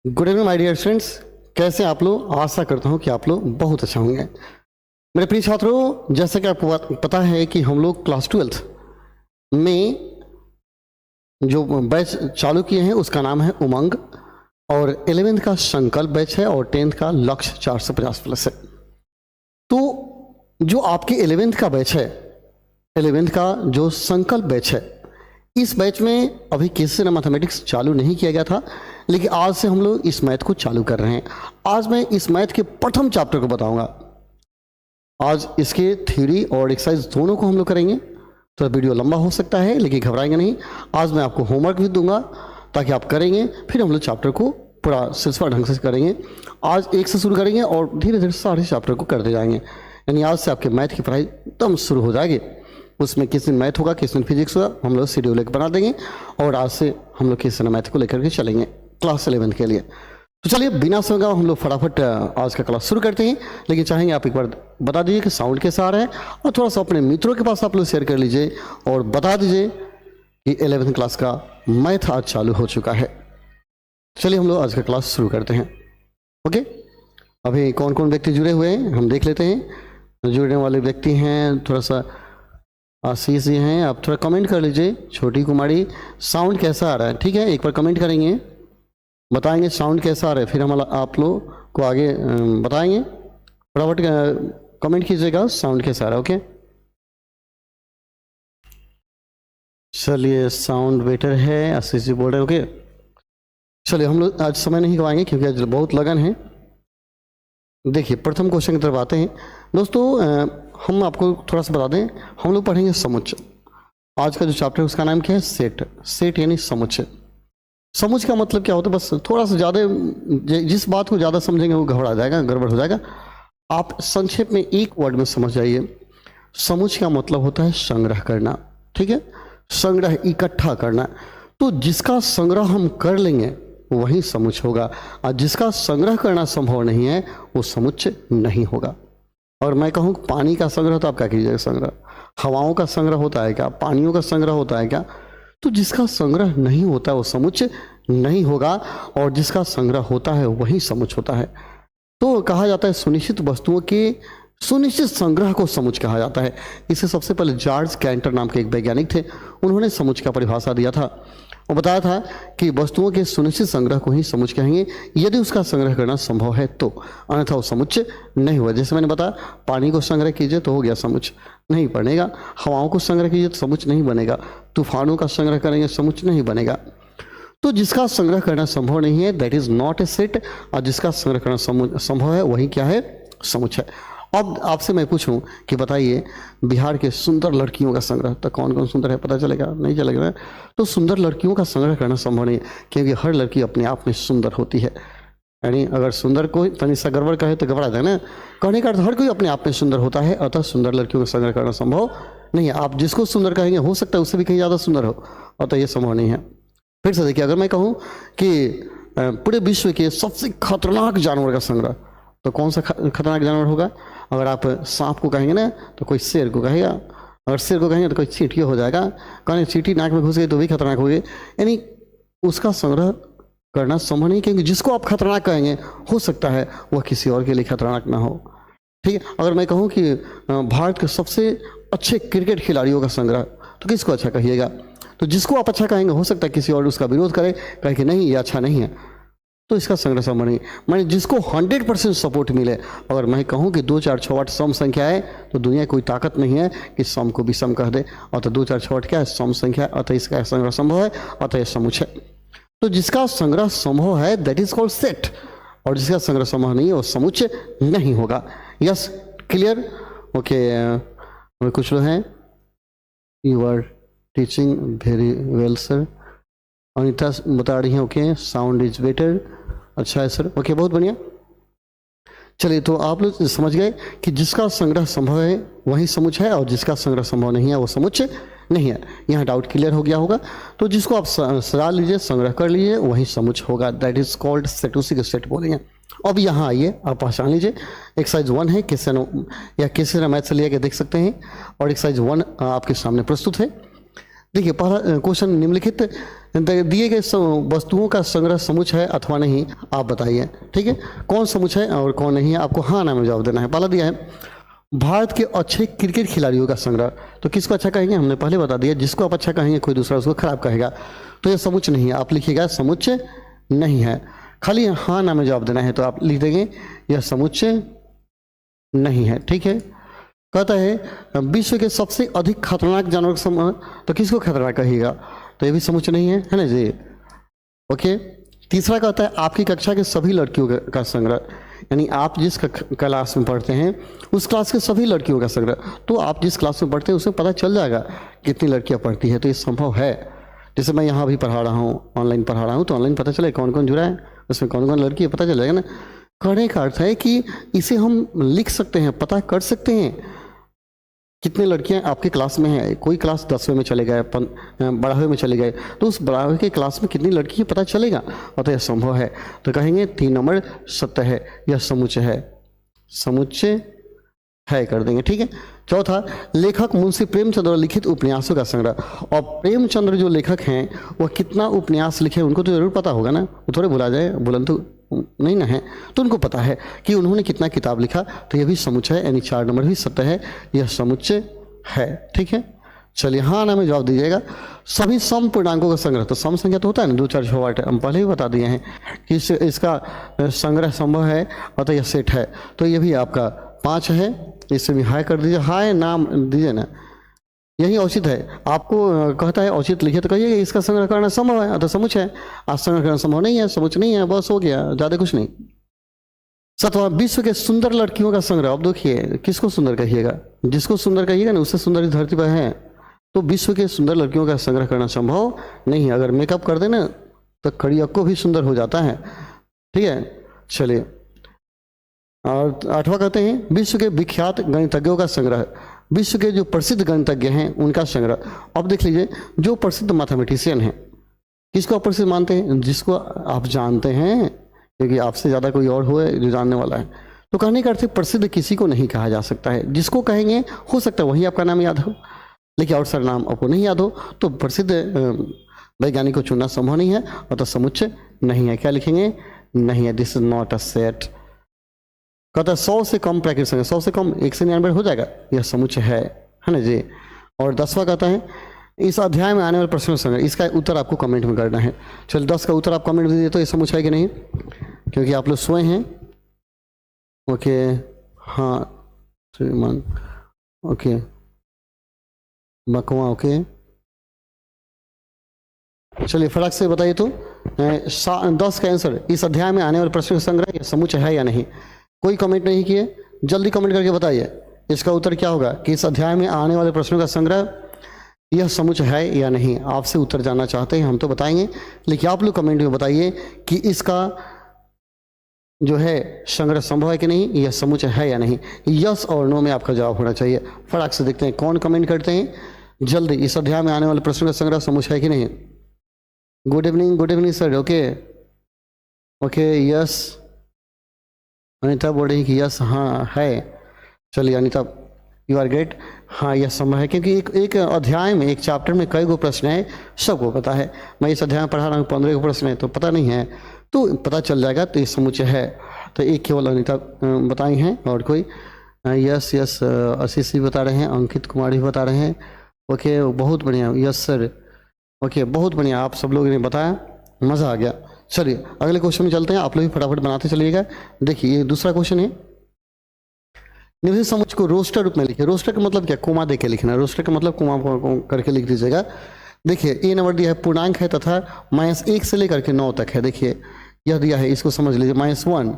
Good evening my dear students. कैसे आप लोग? आशा करता हूँ कि आप लोग बहुत अच्छा होंगे। मेरे प्रिय छात्रों, जैसा कि आपको पता है कि हम लोग क्लास 12th में जो बैच चालू किए हैं उसका नाम है उमंग, और 11th का संकल्प बैच है और 10th का लक्ष्य 450 प्लस है। तो जो आपके 11th का बैच है, 11th का जो संकल्प बैच है, इस बैच में अभी किसी ने मैथमेटिक्स चालू नहीं किया गया था, लेकिन आज से हम लोग इस मैथ को चालू कर रहे हैं। आज मैं इस मैथ के प्रथम चैप्टर को बताऊंगा। आज इसके थ्योरी और एक्सरसाइज दोनों को हम लोग करेंगे। तो वीडियो लंबा हो सकता है, लेकिन घबराएंगे नहीं। आज मैं आपको होमवर्क भी दूंगा ताकि आप करेंगे, फिर हम लोग चैप्टर को पूरा सिलसिला ढंग से करेंगे। आज एक से शुरू करेंगे और धीरे धीरे सारे चैप्टर को करते जाएंगे। यानी आज से आपके मैथ की पढ़ाई एकदम शुरू हो जाएगी। उसमें किस दिन मैथ होगा, किस दिन फिजिक्स होगा, हम लोग शेड्यूल लेकर बना देंगे और आज से हम लोग किस दिन मैथ को लेकर के चलेंगे क्लास 11 के लिए। तो चलिए बिना समय गवाए हम लोग फटाफट आज का क्लास शुरू करते हैं। लेकिन चाहेंगे आप एक बार बता दीजिए कि साउंड कैसा आ रहा है, और थोड़ा सा अपने मित्रों के पास आप लोग शेयर कर लीजिए और बता दीजिए कि 11th क्लास का मैथ आज चालू हो चुका है। चलिए हम लोग आज का क्लास शुरू करते हैं। ओके, अभी कौन कौन व्यक्ति जुड़े हुए हैं हम देख लेते हैं। जुड़ने वाले व्यक्ति हैं थोड़ा सा आशीष जी हैं, आप थोड़ा कमेंट कर लीजिए। छोटी कुमारी, साउंड कैसा आ रहा है? ठीक है, एक बार कमेंट करेंगे, बताएंगे साउंड कैसा आ रहा है, फिर हम आप लोग को आगे बताएंगे। फटाफट कमेंट कीजिएगा साउंड कैसा आ रहा है। ओके, चलिए साउंड बेटर है, आशीष जी बोल रहे हैं। ओके, चलिए हम लोग आज समय नहीं गवाएंगे क्योंकि आज बहुत लगन है। देखिए प्रथम क्वेश्चन की तरफ आते हैं दोस्तों। हम आपको थोड़ा सा बता दें, हम लोग पढ़ेंगे समुच्चय। आज का जो चैप्टर है उसका नाम क्या है? सेट। सेट यानी समुच्चय। समुच्चय का मतलब क्या होता है? बस थोड़ा सा ज़्यादा, जिस बात को ज़्यादा समझेंगे वो घबरा जाएगा, गड़बड़ हो जाएगा। आप संक्षेप में एक वर्ड में समझ जाइए। समुच्चय का मतलब होता है संग्रह करना। ठीक है, संग्रह, इकट्ठा करना। तो जिसका संग्रह हम कर लेंगे वही समुच्चय होगा, और जिसका संग्रह करना संभव नहीं है वो समुच्चय नहीं होगा। और मैं कहूँ पानी का संग्रह, तो आप क्या कीजिएगा? संग्रह हवाओं का संग्रह होता है क्या? पानियों का संग्रह होता है क्या? तो जिसका संग्रह नहीं होता वो समुच्चय नहीं होगा, और जिसका संग्रह होता है वही समुच्चय होता है। तो कहा जाता है सुनिश्चित वस्तुओं के सुनिश्चित संग्रह को समुच्चय कहा जाता है। इसे सबसे पहले जॉर्ज कैंटर नाम के एक वैज्ञानिक थे, उन्होंने समुच्चय का परिभाषा दिया था और बताया था कि वस्तुओं के सुनिश्चित संग्रह को ही समुच्चय कहेंगे यदि उसका संग्रह करना संभव है तो, अन्यथा वो समुच्चय नहीं हुआ। जैसे मैंने बताया, पानी को संग्रह कीजिए तो हो गया समुच्चय, नहीं बनेगा। हवाओं को संग्रह कीजिए तो समुच्चय नहीं बनेगा। तूफानों का संग्रह करेंगे समुच्चय नहीं बनेगा। तो जिसका संग्रह करना संभव नहीं है that is not a set, और जिसका संग्रह करना संभव है वही क्या है? समुच्चय। अब आपसे मैं पूछूं कि बताइए बिहार के सुंदर लड़कियों का संग्रह, तो कौन कौन सुंदर है पता चलेगा? नहीं चलेगा। तो सुंदर लड़कियों का संग्रह करना संभव नहीं है, क्योंकि हर लड़की अपने आप में सुंदर होती है। यानी अगर सुंदर कोई तनिषा गड़बड़ कहे तो घबरा जाए ना। कहने का अर्थ हर कोई अपने आप में सुंदर होता है, अतः सुंदर लड़कियों का संग्रह करना संभव नहीं है। आप जिसको सुंदर कहेंगे हो सकता है उससे भी कहीं ज़्यादा सुंदर हो, अतः ये संभव नहीं है। फिर से देखिए, अगर मैं कहूँ कि पूरे विश्व के सबसे खतरनाक जानवर का संग्रह, तो कौन सा खतरनाक जानवर होगा? अगर आप सांप को कहेंगे ना तो कोई शेर को कहेगा, अगर शेर को कहेंगे तो कोई चींटी हो जाएगा, कहेंगे चींटी नाक में घुस गई तो भी खतरनाक होगी। यानी उसका संग्रह करना संभव नहीं, क्योंकि जिसको आप खतरनाक कहेंगे हो सकता है वह किसी और के लिए खतरनाक ना हो। ठीक है, अगर मैं कहूँ कि भारत के सबसे अच्छे क्रिकेट खिलाड़ियों का संग्रह, तो किसको अच्छा कहिएगा? तो जिसको आप अच्छा कहेंगे हो सकता है किसी और उसका विरोध करे, कहे कि नहीं ये अच्छा नहीं है, तो इसका संग्रह संभव नहीं। मैंने जिसको 100% सपोर्ट मिले, अगर मैं कहूँ कि 2 4 6 8 सम संख्या है, तो दुनिया कोई ताकत नहीं है कि सम को विषम कह दे। अतः 2 4 6 8 क्या है? सम संख्या, अतः इसका संग्रह संभव है, अतः यह समुच्चय। तो जिसका संग्रह संभव है दैट इज कॉल्ड सेट, और जिसका संग्रह संभव नहीं है वो समुच्चय नहीं होगा। Yes, clear? ओके, कुछ लोग हैं, you are teaching very well sir. Anita बता रही हैं ओके, साउंड इज बेटर। अच्छा है सर, ओके, बहुत बढ़िया। चलिए, तो आप लोग समझ गए कि जिसका संग्रह संभव है वही समुच्चय है, और जिसका संग्रह संभव नहीं है वो समुच्चय नहीं है। यहाँ डाउट क्लियर हो गया होगा। तो जिसको आप सजा लीजिए, संग्रह कर लीजिए, वही समुच्चय होगा, दैट इज कॉल्ड सेट। उसी को सेट बोलेंगे। अब यहाँ आइए, आप पहचान लीजिए। एक्सरसाइज 1 है, किसी या किसी ने मैथ से लिया के देख सकते हैं, और एक्सरसाइज 1 आपके सामने प्रस्तुत है। देखिए पहला क्वेश्चन निम्नलिखित दिए गए वस्तुओं का संग्रह समुच्चय है अथवा नहीं, आप बताइए। ठीक है, कौन समुच्चय है और कौन नहीं है, आपको हाँ ना में जवाब देना है। पहला दिया है भारत के अच्छे क्रिकेट खिलाड़ियों का संग्रह, तो किसको अच्छा कहेंगे, हमने पहले बता दिया, जिसको आप अच्छा कहेंगे कोई दूसरा उसको खराब कहेगा, तो ये समुच्चय नहीं है, आप लिखिएगा समुच्चय नहीं है। खाली हाँ ना में जवाब देना है, तो आप लिख देंगे यह समुच्चय नहीं है। ठीक है, कहता है विश्व के सबसे अधिक खतरनाक जानवर का समूह, तो किसको खतरनाक कहिएगा, तो ये भी समुच्चय नहीं है ना जी। ओके, तीसरा कहता है आपकी कक्षा के सभी लड़कियों का संग्रह, यानी आप जिस क्लास में पढ़ते हैं उस क्लास के सभी लड़कियों का संग्रह, तो आप जिस क्लास में पढ़ते हैं उसमें पता चल जाएगा कितनी लड़कियां पढ़ती है, तो ये संभव है। जैसे मैं यहाँ भी पढ़ा रहा हूँ, ऑनलाइन पढ़ा रहा हूँ, तो ऑनलाइन पता चले कौन कौन जुड़ा है, उसमें कौन कौन लड़की है, पता चल जाएगा ना। कहने का अर्थ है कि इसे हम लिख सकते हैं, पता कर सकते हैं कितने लड़कियां आपके क्लास में हैं। कोई क्लास 10वें में चले गए, 12वें में चले गए, तो उस 12वें के क्लास में कितनी लड़की है पता चलेगा, और तो यह संभव है। तो कहेंगे 3 नंबर सत्य है, यह समुच्चय है, समुच्चय है कर देंगे। ठीक है, चौथा लेखक मुंशी प्रेमचंद द्वारा लिखित उपन्यासों का संग्रह, और प्रेमचंद्र जो लेखक हैं वह कितना उपन्यास लिखे उनको तो जरूर पता होगा ना, वो थोड़े भुला जाए, बुलंद नहीं ना है, तो उनको पता है कि उन्होंने कितना किताब लिखा, तो यह भी समुच्चय है, यानी 4 नंबर भी सत्य है, यह समुच्चय है। ठीक है, चलिए हाँ ना में जवाब दीजिएगा। सभी सम पूर्णांकों का संग्रह, तो सम संख्या तो होता है ना 2 4 6 8, हम पहले ही बता दिए हैं कि इसका संग्रह संभव है, और तो यह सेट है, तो ये भी आपका 5 है, इससे भी हाई कर दीजिए, हाई नाम दीजिए ना, यही औचित है। आपको कहता है औचित लिखिए, तो कहिए इसका संग्रह करना संभव है, तो समुच्चय है, आज संग्रह करना संभव नहीं है, समुच्चय नहीं है, बस हो गया, ज़्यादा कुछ नहीं। 7वां विश्व के सुंदर लड़कियों का संग्रह, अब देखिए किसको सुंदर कहिएगा, जिसको सुंदर कहिएगा ना उससे सुंदर इस धरती पर है, तो विश्व के सुंदर लड़कियों का संग्रह करना संभव नहीं है। अगर मेकअप कर देना तो कड़ियक्को भी सुंदर हो जाता है। ठीक है, चलिए, और 8वां कहते हैं विश्व के विख्यात गणितज्ञों का संग्रह, विश्व के जो प्रसिद्ध गणितज्ञ हैं उनका संग्रह। अब देख लीजिए, जो प्रसिद्ध मैथमेटिशियन हैं, किसको आप प्रसिद्ध मानते हैं, जिसको आप जानते हैं, क्योंकि आपसे ज़्यादा कोई और हो जो जानने वाला है, तो कहने का अर्थ प्रसिद्ध किसी को नहीं कहा जा सकता है, जिसको कहेंगे हो सकता है वही आपका नाम याद हो, लेकिन और सारा नाम आपको नहीं याद हो, तो प्रसिद्ध वैज्ञानिक को चुनना संभव नहीं है, और तो समुच्चय नहीं है। क्या लिखेंगे, नहीं है, this is not a set. कहता है 100 से कम प्राकृतिक संख्या, 100 से कम 199 हो जाएगा, यह समुच्चय है ना जी। और 10वां कहता है इस अध्याय में आने वाले प्रश्नों संग्रह, इसका उत्तर आपको कमेंट में करना है। चलिए 10 का उत्तर आप कमेंट में दीजिए, तो ये समुच्चय है कि नहीं, क्योंकि आप लोग सोए हैं। ओके, हाँ श्रीमान, ओके बकवा, ओके चलिए फटाक से बताइए, तो 10 का आंसर इस अध्याय में आने वाले प्रश्नों का संग्रह यह समुच्चय है या नहीं। कोई कमेंट नहीं किए, जल्दी कमेंट करके बताइए इसका उत्तर क्या होगा, कि इस अध्याय में आने वाले प्रश्नों का संग्रह यह समुच्चय है या नहीं। आपसे उत्तर जानना चाहते हैं, हम तो बताएंगे, लेकिन आप लोग कमेंट में बताइए कि इसका जो है संग्रह संभव है कि नहीं, यह समुच्चय है या नहीं। यस और नो में आपका जवाब होना चाहिए। फटाक से देखते हैं कौन कमेंट करते हैं जल्दी। इस अध्याय में आने वाले प्रश्नों का संग्रह समुच्चय है कि नहीं। Good evening sir. Okay okay, yes Anita बोल रही कि यस हाँ है। चलिए अनिता, यू आर ग्रेट। हाँ यह संभव है, क्योंकि एक अध्याय में, एक चैप्टर में कई गो प्रश्न है, सबको पता है। मैं इस अध्याय में पढ़ा रहा हूँ 15 गो प्रश्न है, तो पता नहीं है, तो पता चल जाएगा, तो ये समुच्चय है। तो एक केवल अनिता बताई हैं, और कोई यस यस आशीष भी बता रहे हैं, अंकित कुमार भी बता रहे हैं। ओके बहुत बढ़िया, यस सर। ओके बहुत बढ़िया, आप सब लोगों ने बताया, मज़ा आ गया। चलिए अगले क्वेश्चन में चलते हैं, आप लोग भी फटाफट बनाते चलिएगा। देखिए ये दूसरा क्वेश्चन है, निम्नलिखित समुच्चय को रोस्टर रूप में लिखिए। रोस्टर का मतलब क्या, कोमा दे के लिखना। रोस्टर का मतलब कोमा करके लिख दीजिएगा। देखिए ए नंबर दिया है, पूर्णांक है तथा -1 से लेकर के 9 तक है। देखिए यह दिया है, इसको समझ लीजिए। -1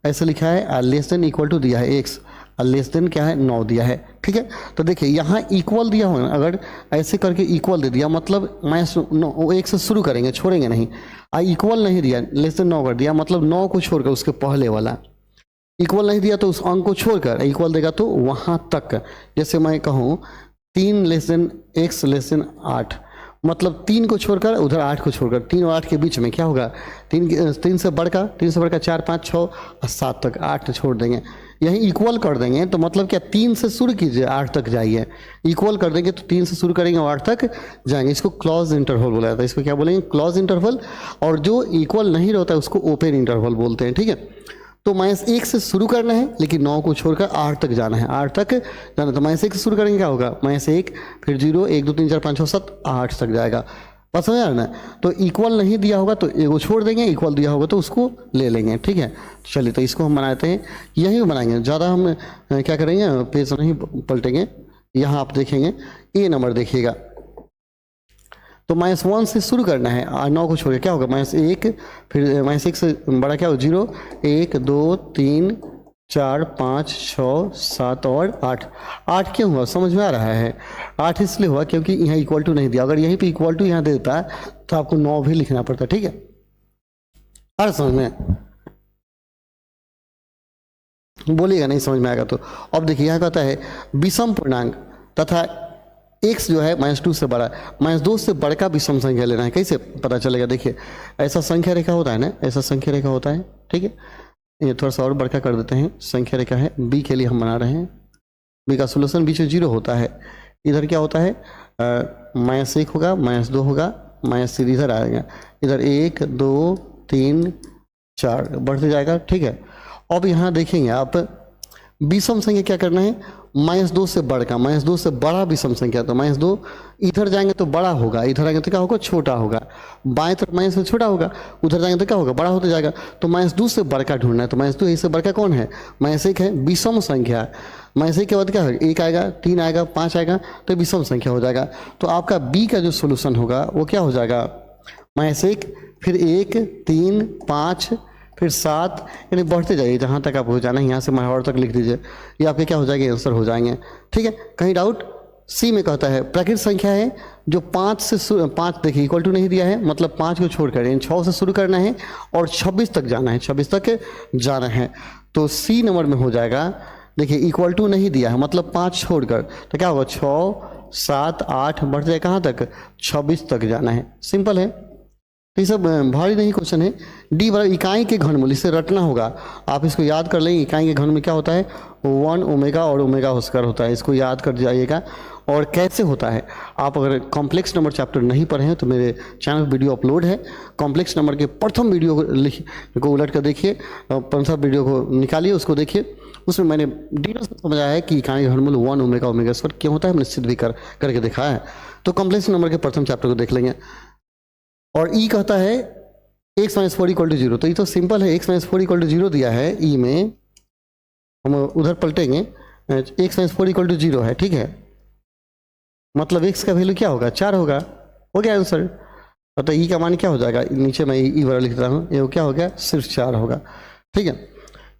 ऐसे लिखा है, लेस देन इक्वल टू दिया है x, लेस देन क्या है 9 दिया है। ठीक है, तो देखिए यहाँ इक्वल दिया हो, अगर ऐसे करके इक्वल दे दिया, मतलब -1 से शुरू करेंगे, छोड़ेंगे नहीं। इक्वल नहीं दिया, लेस देन 9 कर दिया, मतलब 9 को छोड़कर उसके पहले वाला। इक्वल नहीं दिया तो उस अंक को छोड़कर, इक्वल देगा तो वहाँ तक। जैसे मैं कहूँ 3 less than x less than 8, मतलब 3 को छोड़कर उधर 8 को छोड़कर, 3 और 8 के बीच में क्या होगा, 3 से बढ़कर 4 5 6 और 7 तक, 8 छोड़ देंगे। यहीं इक्वल कर देंगे तो मतलब क्या 3 से शुरू कीजिए 8 तक जाइए, इक्वल कर देंगे तो 3 से शुरू करेंगे और 8 तक जाएंगे। इसको क्लॉज इंटरवल बोला जाता है, इसको क्या बोलेंगे? Clause interval. और जो इक्वल नहीं रहता है उसको ओपन इंटरवल बोलते हैं, ठीक है। तो -1 से शुरू करना है लेकिन 9 को छोड़कर 8 तक जाना है, 8 तक जाना। तो -1 से शुरू करेंगे क्या होगा? -1 फिर 0 1 2 3 4 5 6 7 8 तक जाएगा। बस समझ आ रहा है? तो इक्वल नहीं दिया होगा तो एगो छोड़ देंगे, इक्वल दिया होगा तो उसको ले लेंगे, ठीक है। चलिए तो इसको हम बनाते हैं, यही बनाएंगे, ज़्यादा हम क्या करेंगे, पेज नहीं पलटेंगे। यहाँ आप देखेंगे ए नंबर देखिएगा, तो -1 से शुरू करना है और 9 को छोड़िए क्या होगा? -1 फिर -1 से बड़ा क्या हो? 0 1 2 3 4 5 6 7 और 8। 8 क्यों हुआ समझ में आ रहा है? 8 इसलिए हुआ क्योंकि यहाँ इक्वल टू नहीं दिया, अगर यहीं पे इक्वल टू यहाँ दे देता तो आपको 9 भी लिखना पड़ता, ठीक है। आ रहा समझ में? बोलिएगा नहीं समझ में आएगा तो। अब देखिए यहाँ कहता है विषम पूर्णांक तथा x जो है -2 से बड़ा, -2 से बड़का विषम संख्या लेना है। कैसे पता चलेगा? देखिए ऐसा संख्या रेखा होता है ना, ऐसा संख्या रेखा होता है, ठीक है। ये थोड़ा सा और बड़का कर देते हैं, संख्या रेखा है बी के लिए हम बना रहे हैं। बी का सोल्यूशन बीच में 0 होता है, इधर क्या होता है? -1 होगा, -2 होगा, -3 इधर आएगा, इधर 1 2 3 4 बढ़ते जाएगा, ठीक है। अब यहाँ देखेंगे आप विषम संख्या क्या करना है? -2 से बड़का, -2 से बड़ा विषम संख्या। तो -2 इधर जाएंगे तो बड़ा होगा, इधर आएंगे तो क्या होगा? छोटा होगा। बाएं तरफ -2 से छोटा होगा, उधर जाएंगे तो क्या होगा? बड़ा होता जाएगा। तो -2 से बड़का ढूंढना है, तो -2 इससे बड़का कौन है? -1 है, विषम संख्या। -1 के बाद क्या होगा? 1 आएगा, 3 आएगा, 5 आएगा, तो विषम संख्या हो जाएगा। तो आपका बी का जो सोल्यूशन होगा वो क्या हो जाएगा? -1 फिर 1 3 5 फिर 7, यानी बढ़ते जाइए जहाँ तक आप हो जाना है, यहाँ से महावर तक लिख दीजिए, ये आपके क्या हो जाएंगे? आंसर हो जाएंगे, ठीक है। कहीं डाउट? सी में कहता है प्राकृत संख्या है जो 5 से 5 देखिए इक्वल टू नहीं दिया है, मतलब 5 को छोड़कर, यानी 6 से शुरू करना है और 26 तक जाना है, 26 तक जाना है। तो सी नंबर में हो जाएगा। देखिए इक्वल टू नहीं दिया है मतलब 5 छोड़कर, तो क्या होगा? 6 7 8 बढ़ जाए कहाँ तक? 26 तक जाना है, सिंपल है। तो ये सब भारी नहीं क्वेश्चन है। डी बराबर इकाई के घनमूल, इसे रटना होगा, आप इसको याद कर लेंगे। इकाई के घनमूल क्या होता है? 1 ओमेगा और ओमेगा होस्क्वायर होता है, इसको याद कर जाइएगा। और कैसे होता है, आप अगर कॉम्प्लेक्स नंबर चैप्टर नहीं पढ़े हैं तो मेरे चैनल वीडियो अपलोड है, कॉम्प्लेक्स नंबर के प्रथम वीडियो को उलट कर देखिए, 15 वीडियो को निकालिए, उसको देखिए, उसमें मैंने डिटेल से समझाया है कि इकाई घनमूल 1 ओमेगा ओमेगा स्क्वायर क्यों होता है, निश्चित भी करके दिखाया है। तो कॉम्प्लेक्स नंबर के प्रथम चैप्टर को देख लेंगे। और ई कहता है x - 4 = 0, तो ये तो सिंपल है, x - 4 = 0 दिया है ई में, हम उधर पलटेंगे, x - 4 = 0 है, ठीक है। मतलब x का वैल्यू क्या होगा? 4 होगा, हो गया आंसर। तो ई का मान क्या हो जाएगा? नीचे मैं ई वाला लिख रहा हूँ, ये क्या हो गया? सिर्फ 4 होगा, ठीक है।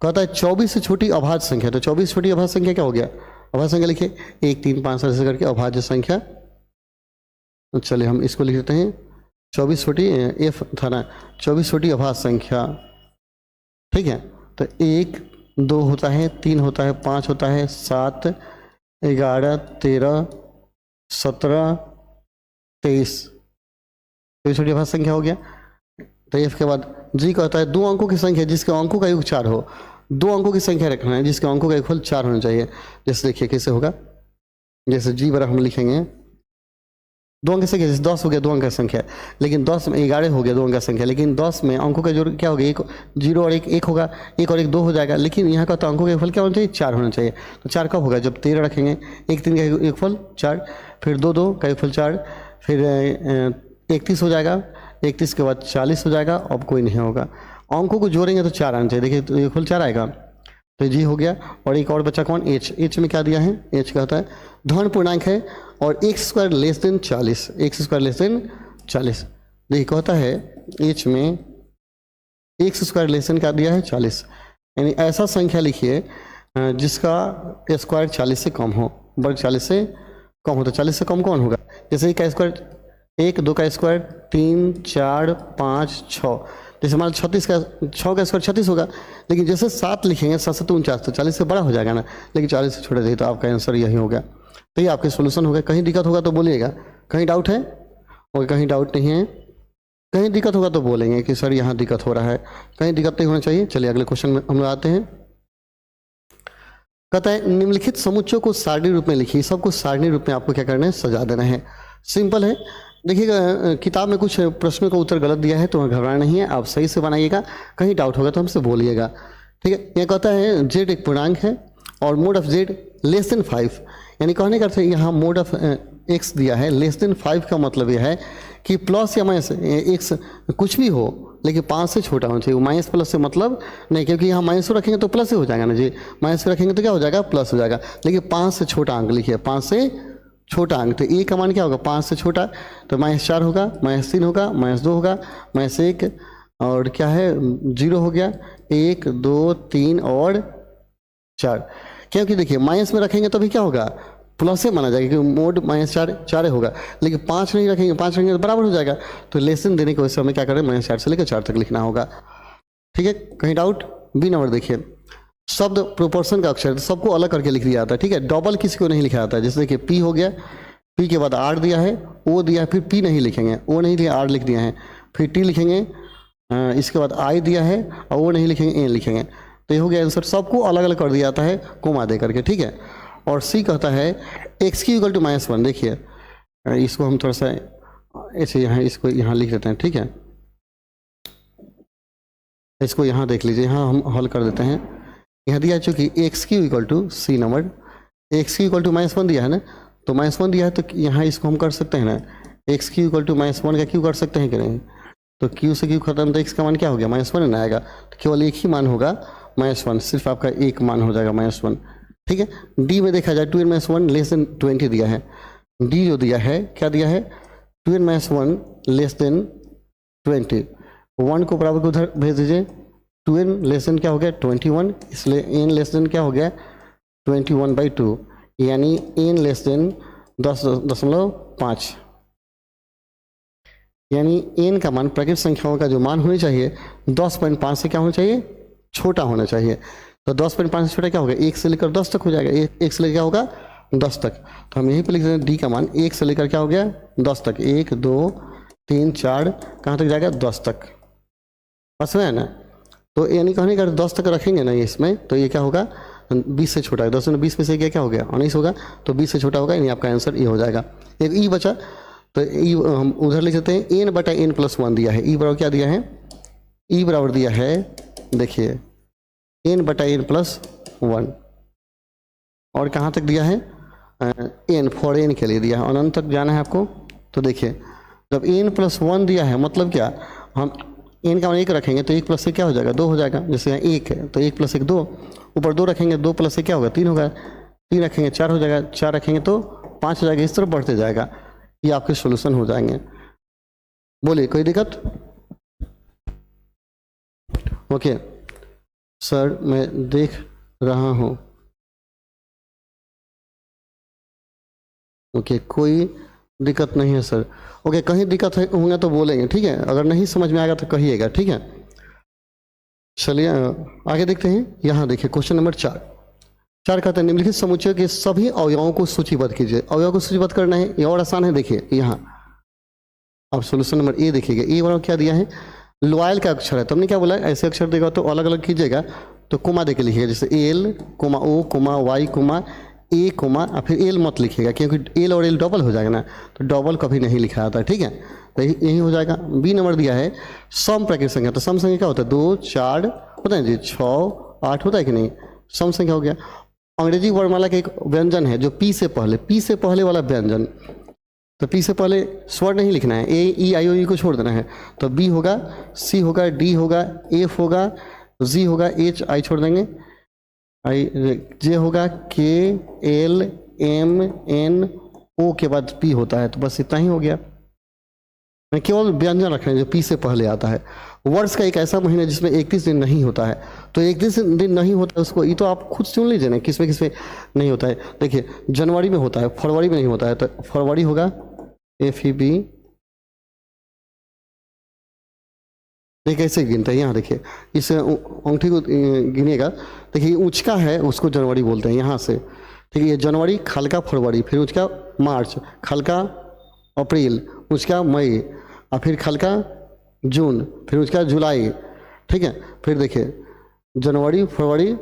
कहता है 24 से छोटी अभाज्य संख्या, तो 24 छोटी अभाज्य संख्या क्या हो गया? अभाज्य संख्या लिखिए 1 3 5 7 ऐसे करके अभाज्य संख्या। चलिए हम इसको लिख देते हैं 24 छोटी एफ था ना, 24 छोटी अभाज्य संख्या, ठीक है। तो 1 2 होता है, 3 होता है, 5 होता है, 7 11 13 17 23, तो छोटी अभाज्य संख्या हो गया। तो एफ के बाद जी कहता है 2 अंकों की संख्या जिसके अंकों का योग 4 हो, 2 अंकों की संख्या रखना है जिसके अंकों का योगफल 4 होना चाहिए। जैसे देखिए कैसे होगा, जैसे जी बराबर हम लिखेंगे 2 अंक की संख्या, जैसे 10 हो गया 2 अंक का संख्या, लेकिन 10 में 11 हो गया 2 अंक का संख्या, लेकिन 10 में अंकों का जोड़ क्या हो गया? 1 0 और 1 होगा, 1 और 1 2 हो जाएगा, लेकिन यहाँ का तो अंकों का योगफल क्या होना चाहिए? 4 होना चाहिए। तो 4 कब होगा? जब 13 रखेंगे, 1 3 का योगफल 4, फिर 2 2 का योगफल 4, फिर 31 हो जाएगा, 31 के बाद 40 हो जाएगा, अब कोई नहीं होगा। अंकों को जोड़ेंगे तो 4 आना चाहिए, देखिए तो योगफल 4 आएगा, तो जी हो गया। और एक और बच्चा कौन? एच में क्या दिया है? एच कहता है धन पूर्णांक है और x² less than 40, x² less than 40। देखिए कहता है एच में x² लेस देन क्या दिया है? 40, यानी ऐसा संख्या लिखिए जिसका स्क्वायर 40 से कम हो, वर्ग 40 से कम हो। तो 40 से कम कौन होगा? जैसे का स्क्वायर 1 2 का स्क्वायर 3 4 5 6, जैसे मान 36 का 6 का स्क्वायर 36 होगा, लेकिन जैसे 7 लिखेंगे 7 से 49, तो 40 से बड़ा हो जाएगा ना, लेकिन 40 से छोटा चाहिए, तो आपका आंसर यही हो गया। तो ये आपके सोल्यूशन हो गया। कहीं दिक्कत होगा तो बोलिएगा, कहीं डाउट है और कहीं डाउट नहीं है, कहीं दिक्कत होगा तो बोलेंगे कि सर यहाँ दिक्कत हो रहा है, कहीं दिक्कत नहीं होना चाहिए। चलिए अगले क्वेश्चन में हम लोग आते हैं। कहता है निम्नलिखित समुच्चयों को सारणी रूप में लिखिए, सबको सारणी रूप में आपको क्या करना है, सजा देना है। सिंपल है। देखिएगा किताब में कुछ प्रश्नों का उत्तर गलत दिया है तो घबराना नहीं है, आप सही से बनाइएगा, कहीं डाउट होगा तो हमसे बोलिएगा, ठीक है। यह कहता है जेड एक पूर्णांक है और mode of Z less than 5, यानी कहने का अर्थ है यहाँ मोड ऑफ एक्स दिया है लेस देन 5 का मतलब यह है कि प्लस या माइनस एक्स कुछ भी हो लेकिन 5 से छोटा होना चाहिए। माइनस प्लस से मतलब नहीं, क्योंकि यहाँ माइनस रखेंगे तो प्लस ही हो जाएगा ना जी, माइनस रखेंगे तो क्या हो जाएगा, प्लस हो जाएगा। लेकिन 5 से छोटा अंक लिखिए, 5 से छोटा अंक, तो ए का मान क्या होगा, 5 से छोटा, तो -4 होगा, -3 होगा, -2 होगा, -1 और क्या है 0 हो गया, 1 2 3 और 4। क्योंकि देखिए माइनस में रखेंगे तो भी क्या होगा, प्लस से माना जाएगा क्योंकि मोड -4 होगा, लेकिन 5 नहीं रखेंगे, 5 रखेंगे तो बराबर हो जाएगा। तो लेसन देने की वजह से हमें क्या करें, -4 से लेकर 4 तक लिखना होगा, ठीक है। कहीं डाउट? बी नंबर देखिए, शब्द प्रोपोर्शन का अक्षर सबको अलग करके लिख दिया जाता है, ठीक है। डबल किसी को नहीं लिखा जाता है। जैसे देखिए पी हो गया, पी के बाद आर दिया है, ओ दिया है, फिर पी नहीं लिखेंगे, ओ नहीं दिया, आर लिख दिया है, फिर टी लिखेंगे, इसके बाद आई दिया है और वो नहीं लिखेंगे, ए लिखेंगे, तो ये हो गया आंसर। सबको अलग अलग कर दिया जाता है कोमा दे करके, ठीक है। और सी कहता है एक्स की इक्वल टू -1, देखिए इसको हम थोड़ा सा ऐसे यहाँ इसको यहाँ लिख देते हैं, ठीक है। इसको यहाँ देख लीजिए, यहाँ हम हल कर देते हैं। यहाँ दिया है चूँकि एक्स की equal to c number, x की इक्वल टू -1 दिया है ना, तो -1 दिया है तो यहाँ इसको हम कर सकते हैं ना, एक्स की इक्वल टू -1 का क्यू कर सकते हैं कि नहीं, तो क्यू से क्यू खत्म, तो एक्स का मान क्या हो गया, -1 ना आएगा, तो केवल एक ही मान होगा -1, सिर्फ आपका एक मान हो जाएगा -1, ठीक है। डी में देखा जाए 2n-1 लेस देन 20 दिया है, डी जो दिया है क्या दिया है, 2n-1 लेस देन 20, 1 को बराबर को उधर भेज दीजिए, 2n लेस देन क्या हो गया 21, इसलिए n लेस देन क्या हो गया 21/2, यानी n लेस देन 10.5, यानी n का मान प्राकृतिक संख्याओं का जो मान होनी चाहिए 10.5 से क्या होना चाहिए, छोटा होना चाहिए। तो 10.5 से छोटा क्या होगा, 1 से लेकर 10 तक हो जाएगा, 1 से लेकर क्या होगा 10 तक, तो हम यहीं पे लिख देते हैं डी का मान 1 से लेकर क्या हो गया 10 तक, 1 2 3 4 कहाँ तक जाएगा 10 तक, बस में है ना। तो यानी कहने का 10 तक रखेंगे ना इसमें, तो ये क्या होगा 20 से छोटा है, 10 में 20 में से क्या हो गया 19 होगा, तो 20 से छोटा होगा, यानी आपका आंसर ये हो जाएगा। एक ई बचा, तो ई हम उधर लिख देते हैं, n/n+1 दिया है, ई बराबर क्या दिया है, ई बराबर दिया है देखिए n/n+1, और कहाँ तक दिया है n, फॉर n के लिए दिया है, अनंत तक जाना है आपको। तो देखिए जब n+1 दिया है मतलब क्या, हम n का मान 1 रखेंगे तो 1 प्लस से क्या हो जाएगा 2 हो जाएगा, जैसे यहाँ 1 है तो 1 + 1 2, ऊपर 2 रखेंगे 2 प्लस से क्या होगा 3 होगा, 3 रखेंगे 4 हो जाएगा, 4 रखेंगे तो 5 हो जाएगा, इस तरफ बढ़ते जाएगा, ये आपके सोल्यूशन हो जाएंगे। बोलिए कोई दिक्कत? ओके सर मैं देख रहा हूँ, ओके कोई दिक्कत नहीं है सर, ओके कहीं दिक्कत है होंगे तो बोलेंगे, ठीक है, अगर नहीं समझ में आएगा तो कहिएगा, ठीक है। चलिए आगे देखते हैं, यहाँ देखिए क्वेश्चन नंबर 4 कहते हैं निम्नलिखित समुच्चय के सभी अवयवों को सूचीबद्ध कीजिए। अवयव को सूचीबद्ध करना है, ये और आसान है, देखिए यहाँ अब सोल्यूशन नंबर ए देखिएगा, ए वाला क्या दिया है, लॉयल का अक्षर है, तो हमने क्या बोला ऐसे अक्षर देगा तो अलग अलग कीजिएगा, तो कोमा दे के लिखिएगा, जैसे एल कोमा ओ कोमा वाई कोमा ए कोमा, फिर एल मत लिखिएगा क्योंकि एल और एल डबल हो जाएगा ना, तो डबल कभी नहीं लिखा जाता, ठीक है, तो यही हो जाएगा। बी नंबर दिया है सम प्राकृतिक संख्या, तो सम संख्या क्या होता है 2 4 होता है जी, 6 8 होता है कि नहीं, सम संख्या हो गया। अंग्रेजी वर्णमाला का एक व्यंजन है जो पी से पहले वाला व्यंजन, तो पी से पहले स्वर नहीं लिखना है, ए ई आई ओ यू को छोड़ देना है, तो बी होगा, सी होगा, डी होगा, एफ होगा, जी होगा, एच आई छोड़ देंगे, आई जे होगा, के एल एम एन ओ के बाद पी होता है, तो बस इतना ही हो गया। केवल व्यंजन रखना है जो पी से पहले आता है। वर्ष का एक ऐसा महीना जिसमें 31 दिन नहीं होता है, तो 31 दिन नहीं होता है उसको, ये तो आप खुद चुन लीजिए ना किसमें नहीं होता है। देखिए जनवरी में होता है, फरवरी में नहीं होता है, तो फरवरी होगा FEB। देखिए कैसे गिनते हैं, यहाँ देखिए इस अंगूठी को गिनिएगा, देखिए ऊंचका है उसको जनवरी बोलते हैं यहाँ से, ठीक है, ये जनवरी, खलका फरवरी, फिर ऊंचका मार्च, खलका अप्रैल, ऊंचका मई, और फिर खलका जून, फिर उसका जुलाई, ठीक है, फिर देखिए जनवरी फरवरी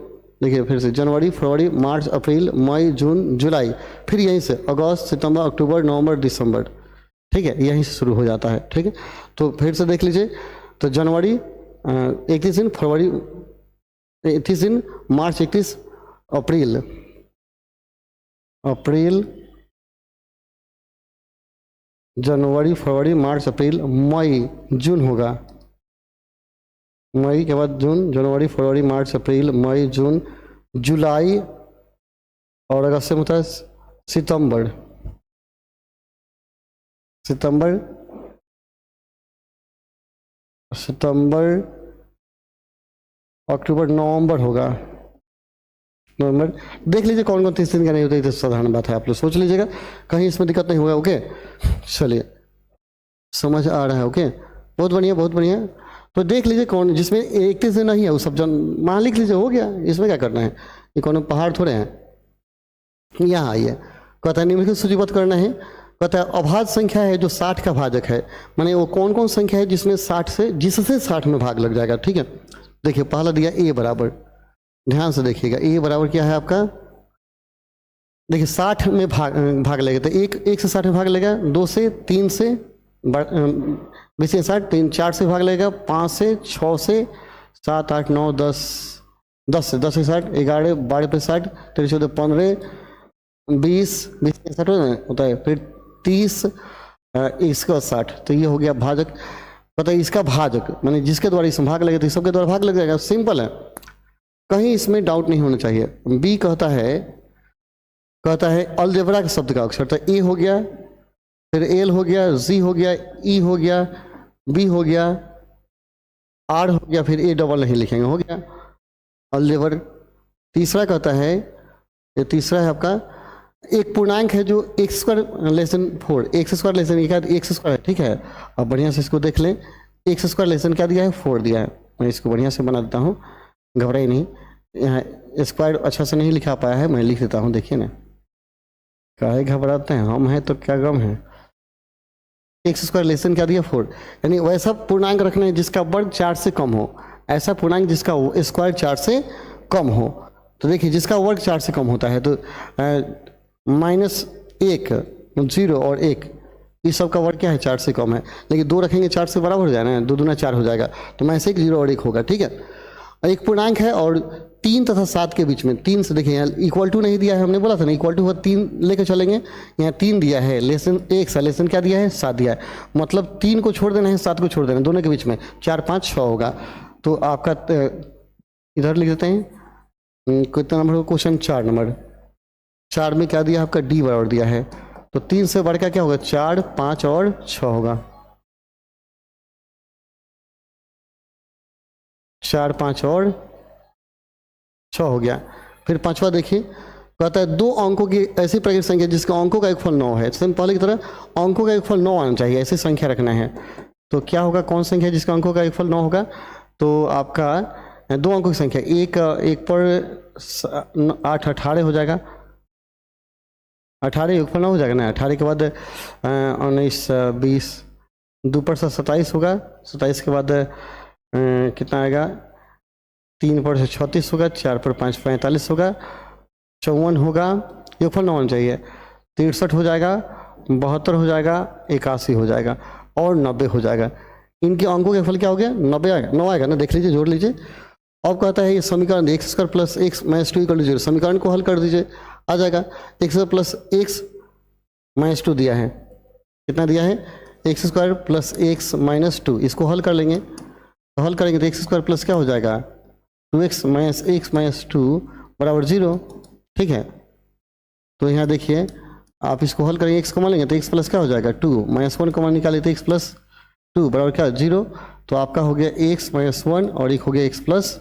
देखिए फिर से जनवरी, फरवरी, मार्च, अप्रैल, मई, जून, जुलाई, फिर यहीं से अगस्त, सितंबर, अक्टूबर, नवंबर, दिसंबर, ठीक है, यहीं से शुरू हो जाता है। ठीक है, तो फिर से देख लीजिए, तो जनवरी 31 दिन, फरवरी 31 दिन, मार्च 31, अप्रैल, जनवरी, फरवरी, मार्च, अप्रैल, मई, जून होगा, मई के बाद जून, जनवरी, फरवरी, मार्च, अप्रैल, मई, जून, जुलाई, और अगस्त से होता है सितंबर, अक्टूबर, नवंबर होगा, नवंबर। देख लीजिए कौन कौन 30 दिन का नहीं होता है, तो साधारण बात है, आप लोग सोच लीजिएगा, कहीं इसमें दिक्कत नहीं होगा। ओके, चलिए समझ आ रहा है। ओके, बहुत बढ़िया, बहुत बढ़िया। तो देख लीजिए कौन जिसमें 31 दिन नहीं है वो सब जन मान लिख लीजिए, हो गया, इसमें क्या करना है, ये कौन पहाड़ थोड़े हैं। यहाँ आइए, कहता है निम्नलिखित सूचीबद्ध करना है, कहता है अभाज्य संख्या है जो 60 का भाजक है, माने वो कौन कौन संख्या है जिसमें 60 से जिससे 60 में भाग लग जाएगा। ठीक है, देखिए पहला दिया ए बराबर, ध्यान से देखिएगा, ए बराबर क्या है आपका, देखिए 60 में भाग लगेगा, तो एक से 60 में भाग लगेगा, 2 से, 3 से, 20 से 60, 3 4 से भाग लगेगा, 5 से, 6 से, 7 8 9 10, 10 से 60, 11 12 पे 60, 13 14 15 20 20 से 60 होता है, फिर 30 इसका 60, तो ये हो गया भाजक। पता है इसका भाजक माने जिसके द्वारा इसमें भाग लगे तो सबके द्वारा भाग लग जाएगा, सिंपल है, कहीं इसमें डाउट नहीं होना चाहिए। बी कहता है अलजेब्रा के शब्द का अक्षर, तो ए हो गया, फिर एल हो गया, जी हो गया, ई हो गया, बी हो गया, आर हो गया, फिर ए डबल नहीं लिखेंगे, हो गया अलजेबर। तीसरा कहता है, ये तीसरा है आपका एक पूर्णांक है जो x square lesson 4, x square lesson x square है। ठीक है, अब बढ़िया से इसको देख लें, एक्स स्क्वायर लेसन क्या दिया है, 4 दिया है। मैं इसको बढ़िया से बना देता हूँ, घबराई नहीं, यहाँ स्क्वायर अच्छा से नहीं लिखा पाया है, मैं लिख देता हूँ, देखिए ना, काहे घबराते हैं, हम हैं तो क्या गम है। एक्स स्क्वायर लेसन क्या दिया, 4, यानी वैसा पूर्णांक रखना है जिसका वर्ग 4 से कम हो, ऐसा पूर्णांक जिसका स्क्वायर 4 से कम हो। तो देखिए जिसका वर्ग 4 से कम होता है तो -1 0 और 1 इस सब का वर्ग क्या है, 4 से कम है, लेकिन 2 रखेंगे 4 से बराबर हो जाएगा ना, 2 दूना 4 हो जाएगा, तो मैं से 1 0 और 1 होगा। ठीक है, एक पूर्णांक है और 3 तथा 7 के बीच में, 3 से देखिए यहाँ इक्वल टू नहीं दिया है, हमने बोला था ना इक्वल टू 3 लेके चलेंगे, यहाँ 3 दिया है, लेसन 1 सा लेसन क्या दिया है, 7 दिया है, मतलब 3 को छोड़ देना है, 7 को छोड़ देना है, दोनों के बीच में 4 5 6 होगा। तो आपका इधर लिख देते हैं, कितना नंबर हो, क्वेश्चन 4 नंबर, 4 में क्या दिया आपका, डी बराबर दिया है, तो 3 से बढ़ क्या होगा, 4 5 और 6 होगा, 4 5 और 6 हो गया। फिर पांचवा देखिए, कहता है 2 अंकों की ऐसी प्राकृतिक संख्या जिसका अंकों का योगफल 9 है, सेम पहले की तरह अंकों का योगफल 9 आना चाहिए, ऐसी संख्या रखना है। तो क्या होगा, कौन संख्या जिसका अंकों का योगफल 9 होगा, तो आपका 2 अंकों की संख्या, एक पर 8 18 हो जाएगा, 18 योगफल 9 हो जाएगा ना, 18 के बाद 19 20, 2 पर 27 होगा, 27 के बाद कितना आएगा, 3 पर 36 होगा, 4 पर 5 45 होगा, 54 होगा, योगफल 9 होना चाहिए, 63 हो जाएगा, 72 हो जाएगा, 81 हो जाएगा और 90 हो जाएगा। इनके अंकों का फल क्या हो गया, 90 आएगा, 9 आएगा ना, देख लीजिए, जोड़ लीजिए। अब कहता है ये समीकरण x square plus x minus 2 equal to 0, समीकरण को हल कर दीजिए, आ जाएगा x square plus x minus 2 दिया है, कितना दिया है, x square plus x minus 2, इसको हल कर लेंगे, तो हल करेंगे तो एक्स स्क्वायर प्लस क्या हो जाएगा, 2x माइनस 2 बराबर 0। ठीक है, तो यहाँ देखिए आप इसको हल करेंगे, x कॉमन लेंगे तो x प्लस क्या हो जाएगा 2, -1 कॉमन निकाले तो x प्लस 2 बराबर क्या 0, तो आपका हो गया x - 1 और एक हो गया x प्लस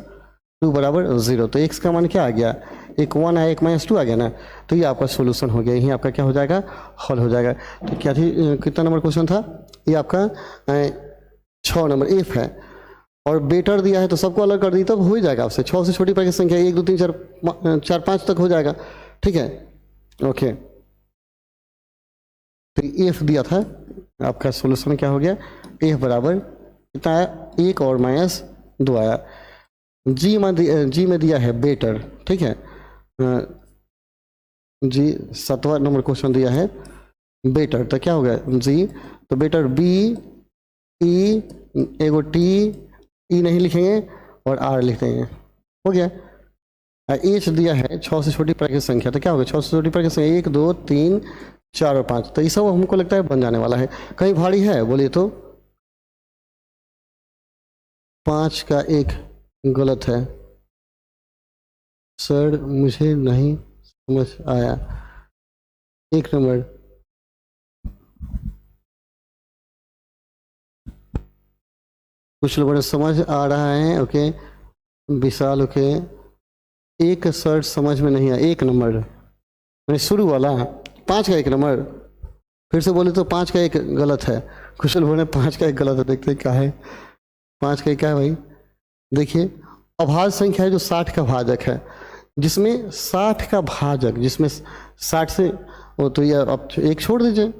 2 बराबर 0। तो x का मान क्या आ गया, एक 1 आया, एक -2 आ गया ना, तो ये आपका सोल्यूशन हो गया, यही आपका क्या हो जाएगा, हल हो जाएगा। तो क्या थी, कितना नंबर क्वेश्चन था, ये आपका 6 नंबर एफ है, और बेटर दिया है तो सबको अलग कर दी, तब हो ही जाएगा आपसे, 6 से छोटी प्राकृतिक संख्या 1 2 3 4 5 तक हो जाएगा। ठीक है, ओके, तो एफ दिया था, आपका सोल्यूशन क्या हो गया, एफ बराबर कितना आया, 1 और -2 आया। जी में दिया है बेटर, ठीक है। जी 7वां नंबर क्वेश्चन दिया है बेटर, तो क्या हो गया जी, तो बेटर बी ई, एगो टी, ई नहीं लिखेंगे और आर लिख देंगे, हो गया। एच दिया है 6 से छोटी प्राकृतिक संख्या, तो क्या होगा 6 से छोटी प्राकृतिक संख्या 1 2 3 4 और 5, तो ये सब हमको लगता है बन जाने वाला है। कहीं भारी है बोलिए तो, 5 का 1 गलत है सर, मुझे नहीं समझ आया। 1 नंबर, कुछ लोगों ने समझ आ रहा है, ओके। विशाल, ओके। एक शर्ट समझ में नहीं आया, 1 नंबर मैंने शुरू वाला, 5 का 1 नंबर, फिर से बोले तो 5 का 1 गलत है। कुछ लोगों ने 5 का 1 गलत है, देखते क्या है 5 का 1 क्या है भाई। देखिए अभाज्य संख्या है जो 60 का भाजक है, जिसमें 60 का भाजक, जिसमें 60 से वो, तो ये अब 1 छोड़ दीजिए,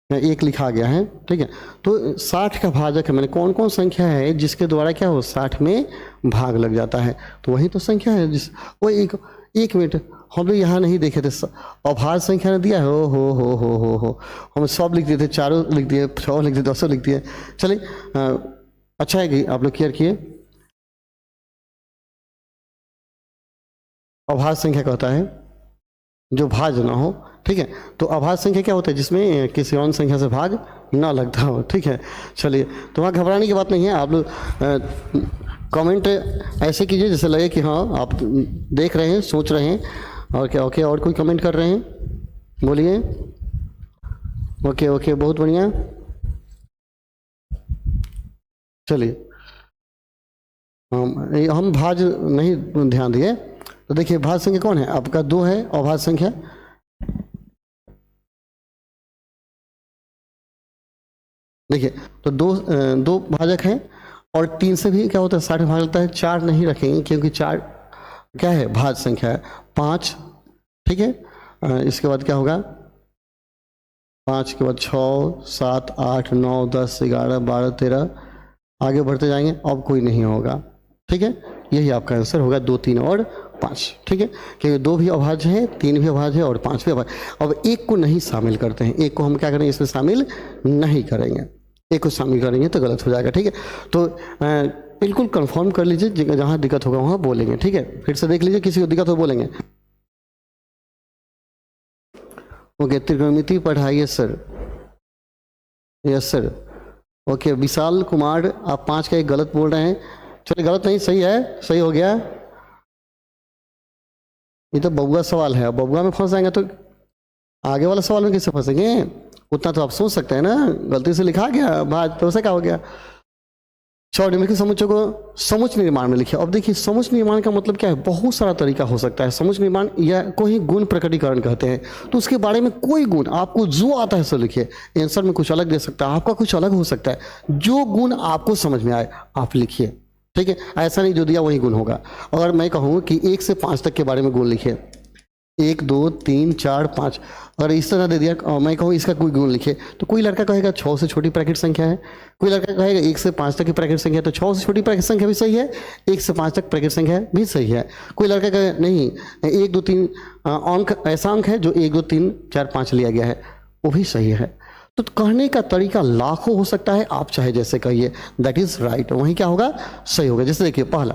1 लिखा गया है, ठीक है। तो 60 का भाजक है, मैंने कौन कौन संख्या है जिसके द्वारा क्या हो 60 में भाग लग जाता है, तो वही तो संख्या है जिस वो 1 मिनट हम लोग यहाँ नहीं देखे थे, अभाज्य संख्या ने दिया है, हो हम सब लिख दिए थे, 4 लिख दिए, 6 लिख दिए, 10 लिख दिए। चलिए अच्छा है कि आप लोग क्लियर किए। अभाज्य संख्या कहता है जो भाज्य ना हो, ठीक है। तो अभाज्य संख्या क्या होता है जिसमें किसी और संख्या से भाग ना लगता हो, ठीक है। चलिए तो वहाँ घबराने की बात नहीं है, आप लोग कमेंट ऐसे कीजिए जैसे लगे कि हाँ आप देख रहे हैं, सोच रहे हैं। और क्या ओके, और कोई कमेंट कर रहे हैं, बोलिए। ओके ओके, बहुत बढ़िया। चलिए हम भाज्य नहीं ध्यान दिए, तो देखिए भाज्य संख्या कौन है आपका, 2 है अभाज्य संख्या, देखिए तो 2 भाजक है, और 3 से भी क्या होता है 60 भाग लगता है। 4 नहीं रखेंगे क्योंकि 4 क्या है भाज्य संख्या है। 5, ठीक है। इसके बाद क्या होगा, 5 के बाद 6 7 8 9 10 11 12 13, आगे बढ़ते जाएंगे, अब कोई नहीं होगा, ठीक है। यही आपका आंसर होगा 2 3 और 5, ठीक है। क्योंकि 2 भी अभाज्य है, 3 भी अभाज्य है और 5 भी अभाज्य। अब 1 को नहीं शामिल करते हैं, 1 को हम क्या करेंगे इसमें शामिल नहीं करेंगे, 1 को शामिल करेंगे तो गलत हो जाएगा, ठीक है। तो बिल्कुल कंफर्म कर लीजिए, जहाँ दिक्कत होगा वहाँ बोलेंगे, ठीक है। फिर से देख लीजिए, किसी को दिक्कत हो बोलेंगे। ओके, त्रिकोणमिति पढ़ाइए sir. Yes sir. Okay Vishal Kumar, आप 5 का 1 गलत बोल रहे हैं। चलिए गलत नहीं, सही है, सही हो गया। ये तो बबुआ सवाल है, बबुआ में फंस जाएंगे तो आगे वाला सवाल में कैसे फंसेंगे, उतना तो आप सोच सकते हैं ना। गलती से लिखा गया भाज, तो उसे क्या हो गया। निम्नलिखित समुच्चय को समुच्चय निर्माण में लिखिए। अब देखिए समुच्चय निर्माण का मतलब क्या है, बहुत सारा तरीका हो सकता है। समुच्चय निर्माण या कोई गुण प्रकटीकरण कहते हैं, तो उसके बारे में कोई गुण आपको जो आता है सो लिखिए। आंसर में कुछ अलग दे सकता है, आपका कुछ अलग हो सकता है, जो गुण आपको समझ में आए आप लिखिए, ठीक है। ऐसा नहीं जो दिया वही गुण होगा। अगर मैं कहूँ कि 1 से 5 तक के बारे में गुण लिखिए, 1 2 3 4 5, अगर इस तरह दे दिया और मैं कहूँ इसका कोई गुण लिखे, तो कोई लड़का कहेगा 6 से छोटी प्राकृतिक संख्या है, कोई लड़का कहेगा 1 से 5 तक की प्राकृतिक संख्या, तो 6 से छोटी प्राकृतिक संख्या भी सही है, 1 से 5 तक प्राकृतिक संख्या भी सही है। कोई लड़का कहे नहीं 1 2 3 अंक ऐसा अंक है जो 1 2 3 4 5 लिया गया है, वो भी सही है। तो कहने का तरीका लाखों हो सकता है, आप चाहे जैसे कहिए, दैट इज राइट, वहीं क्या होगा सही होगा। जैसे देखिए पहला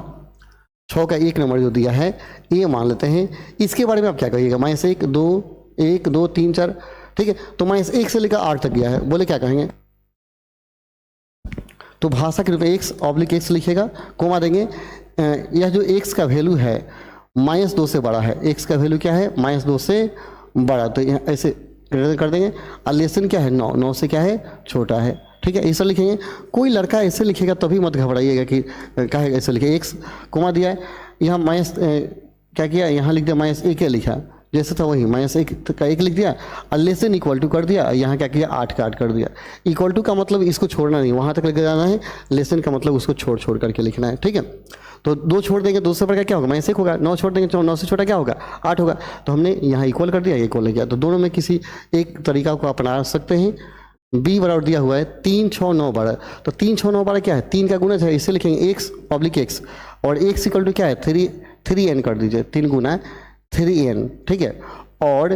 6 का 1 नंबर जो दिया है ये मान लेते हैं, इसके बारे में आप क्या कहिएगा, -1 2 3 4, ठीक है। तो -1 से लेकर 8 तक गया है, बोले क्या कहेंगे, तो भाषा के रूप में x/x लिखिएगा, कोमा देंगे। यह जो x का वैल्यू है -2 से बड़ा है, x का वैल्यू क्या है -2 से बड़ा, तो ऐसे कर देंगे। और लेसन क्या है 9 से क्या है छोटा है, ठीक है, ऐसा लिखेंगे। कोई लड़का ऐसे लिखेगा तभी मत घबराइएगा कि कहे ऐसे लिखे, x कोमा दिया है, यहाँ माइनस क्या किया, यहाँ लिख दिया -1 लिखा, जैसे था वही -1 का 1 लिख दिया, और लेसन इक्वल टू कर दिया, यहाँ क्या किया 8 का 8 कर दिया। इक्वल टू का मतलब इसको छोड़ना नहीं, वहाँ तक लेकर जाना है, लेसन का मतलब उसको छोड़ करके लिखना है, ठीक है। तो 2 छोड़ देंगे, 2 से बढ़कर क्या होगा -1 होगा, 9 छोड़ देंगे, 9 से छोटा क्या होगा 8 होगा, तो हमने यहाँ इक्वल कर दिया, इक्वल किया। तो दोनों में किसी एक तरीका को अपना सकते हैं। b बराबर दिया हुआ है 3 6 9 12, तो 3 6 9 12 क्या है, 3 का गुणज है, इसे लिखेंगे x/x, और एक्स इक्वल टू क्या है, 3n कर दीजिए, 3 गुना 3n, ठीक है। और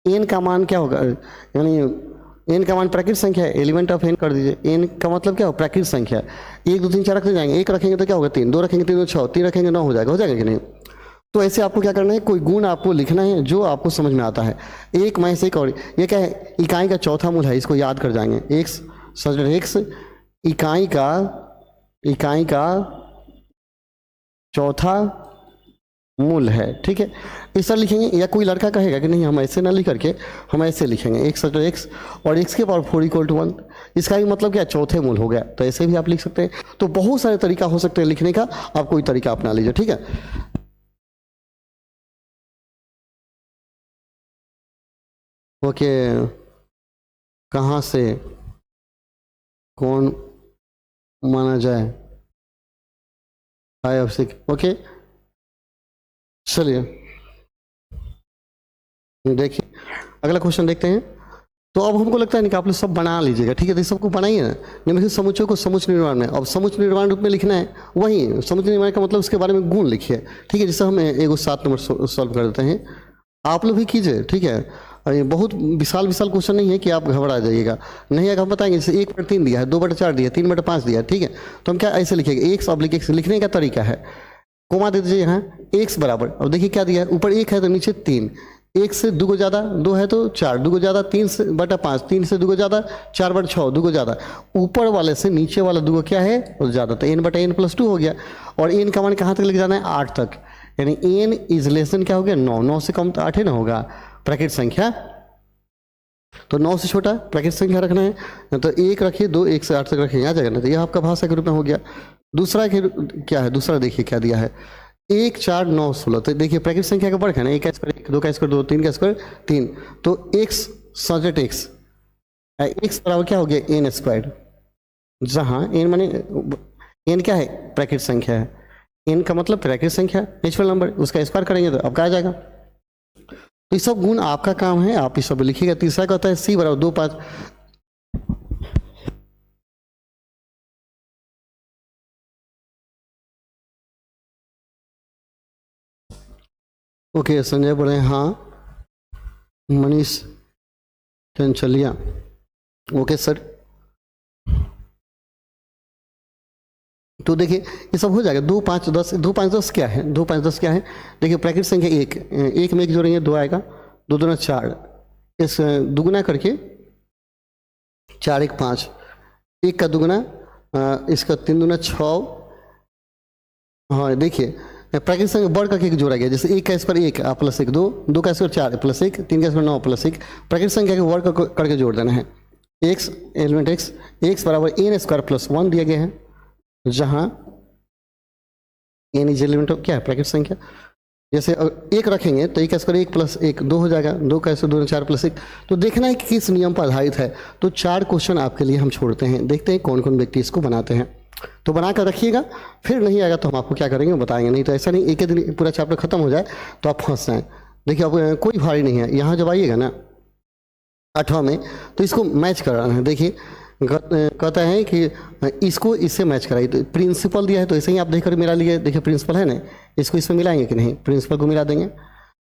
n का मान क्या होगा, यानी n का मान प्राकृतिक संख्या है, एलिमेंट ऑफ n कर दीजिए। n का मतलब क्या हो, प्राकृतिक संख्या। 1 2 3 4 रखते जाएंगे, 1 रखेंगे तो क्या होगा 3, 2 रखेंगे 3 6, 3 रखेंगे 9 हो जाएगा कि नहीं। तो ऐसे आपको क्या करना है, कोई गुण आपको लिखना है जो आपको समझ में आता है। एक में से एक, और ये क्या है, इकाई का चौथा मूल है, इसको याद कर जाएंगे। एक्स सच एक्स इकाई का चौथा मूल है, ठीक है। इस तरह लिखेंगे। या कोई लड़का कहेगा कि नहीं हम ऐसे ना लिख करके हम ऐसे लिखेंगे, एक्स सच एक्स और एक्स के पावर 4 इक्वल टू 1, इसका भी मतलब क्या, चौथे मूल हो गया। तो ऐसे भी आप लिख सकते हैं। तो बहुत सारे तरीका हो सकते हैं लिखने का, आप कोई तरीका अपना लीजिए, ठीक है। ओके, कहाँ से कौन माना जाए, 5 और 6, ओके। चलिए देखिए अगला क्वेश्चन देखते हैं। तो अब हमको लगता है नहीं कि आप लोग सब बना लीजिएगा, ठीक है। तो सबको बनाइए ना, निम्नलिखित समुच्चय को समुच्चय निर्माण में, अब समुच्चय निर्माण रूप में लिखना है। वही समुच्चय निर्माण का मतलब उसके बारे में गुण लिखिए, ठीक है। जैसे हम एक 7 नंबर सॉल्व कर देते हैं, आप लोग भी कीजिए, ठीक है। और ये बहुत विशाल क्वेश्चन नहीं है कि आप घबरा जाइएगा, नहीं अगर हम बताएंगे। जैसे 1/3 दिया है, 2/4 दिया है, 3/5 दिया है, ठीक है। तो हम क्या ऐसे लिखेंगे, एक्स ऑब्लिक एक्स लिखने का तरीका है, कोमा दे दीजिए यहाँ, एक्स बराबर, अब देखिए क्या दिया है, ऊपर 1 है तो नीचे 3, 1 से 2 को ज़्यादा, 2 है तो 4, 2 को ज़्यादा 3/5, 3 से 2 को ज़्यादा 4/6, 2 को ज़्यादा, ऊपर वाले से नीचे वाला 2 को क्या है और ज़्यादा, तो n/n + 2 हो गया। और n का मान कहाँ तक लेके जाना है, 8 तक, यानी n इज लेस देन क्या हो गया, 9, 9 से कम तो 8 ही ना होगा प्राकृतिक संख्या। तो 9 से छोटा प्राकृतिक संख्या रखना है, तो 1 रखिए, 2 1 से 8 तक रखिए, आ जाएगा ना। तो यह आपका भाषा के रूप में हो गया। दूसरा क्या है, दूसरा देखिए क्या दिया है, 1 4 9 16। तो देखिए प्राकृतिक संख्या का वर्ग है ना, 1 का स्क्वायर 1, 2 का स्क्वायर 2, 3 का स्क्वायर 3। तो x सॉल्व x, x बराबर क्या हो गया, n स्क्वायर, जहाँ n माने n क्या है, प्राकृतिक संख्या है, n का मतलब प्राकृतिक संख्या नेचुरल नंबर, उसका स्क्वायर करेंगे तो अब क्या आ जाएगा। तो ये सब गुण आपका काम है, आप ये सब लिखिएगा। तीसरा कहता है c बराबर 2 5। ओके, संजय बोल रहे हैं हाँ, मनीष चंचलिया, ओके सर। तो देखिए ये सब हो जाएगा। 2 5 10, 2 5 10 क्या है, 2 5 10 क्या है, देखिए प्राकृतिक संख्या 1, 1 में 1 जोड़ेंगे 2 आएगा, 2 दूना 4, इस दुगुना करके 4 1 5, 1 का दुगुना, इसका 3 दूना 6। हाँ देखिए प्राकृतिक संख्या बढ़ करके जोड़ा गया, जैसे 1 का स्क्वायर 1 प्लस 1 2, 2 का स्क्वायर 4 प्लस 1, 3 का स्क्वायर 9 प्लस 1, प्राकृतिक संख्या के वर्ग करके जोड़ देना है। x एलिमेंट x बराबर n स्क्वायर प्लस 1 दिया गया है, जहाँ n इज एलिमेंट ऑफ क्या है, प्राकृतिक संख्या। जैसे 1 रखेंगे तो 1 का स्क्वायर 1 प्लस 1 2 हो जाएगा, 2 का स्क्वायर 2 4 प्लस 1। तो देखना है कि किस नियम पर आधारित है। तो 4 क्वेश्चन आपके लिए हम छोड़ते हैं, देखते हैं कौन कौन व्यक्ति इसको बनाते हैं। तो बना कर रखिएगा, फिर नहीं आएगा तो हम आपको क्या करेंगे बताएंगे। नहीं तो ऐसा नहीं एक ही दिन पूरा चैप्टर खत्म हो जाए तो आप फंस जाएँ। देखिए अब कोई भारी नहीं है, यहाँ जब आइएगा ना 8वां में तो इसको मैच कराना है। देखिए कहता है कि इसको इससे मैच कराइए, तो प्रिंसिपल दिया है तो ऐसे ही आप देख कर मिला लिए। देखिए प्रिंसिपल है ना, इसको इसमें मिलाएंगे कि नहीं, प्रिंसिपल को मिला देंगे।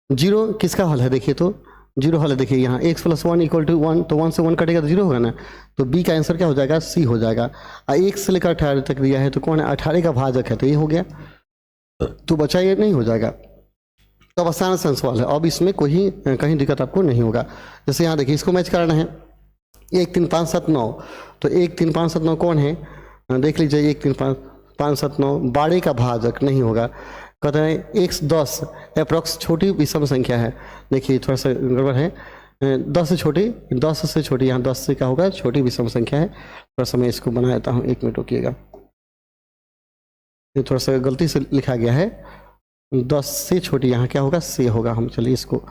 0 किसका हल है, देखिए तो 0 हल है। देखिए यहाँ x + 1 = 1, तो 1 से 1 कटेगा तो 0 होगा ना, तो b का आंसर क्या हो जाएगा, c हो जाएगा। 1 से लेकर 18 तक दिया है तो कौन है, 18 का भाजक है, तो ये हो गया। तो बचा ये नहीं हो जाएगा। तो अब आसान सा सवाल है, अब इसमें कोई कहीं दिक्कत आपको नहीं होगा। जैसे यहाँ देखिए इसको मैच कराना है, 1 3 5 7 9, तो 1 3 5 7 9 कौन है, देख लीजिए 1 3 5 7 9 12 का भाजक नहीं होगा। कहते हैं x 10 अप्रॉक्स छोटी विषम संख्या है। देखिए थोड़ा सा गड़बड़ है, 10 से छोटी, 10 से छोटी, यहाँ 10 से क्या होगा, छोटी विषम संख्या है। थोड़ा सा मैं इसको बना देता हूँ, 1 मिनट रुकिएगा, ये थोड़ा सा गलती से लिखा गया है, 10 से छोटी, यहाँ क्या होगा, से होगा। हम चलिए इसको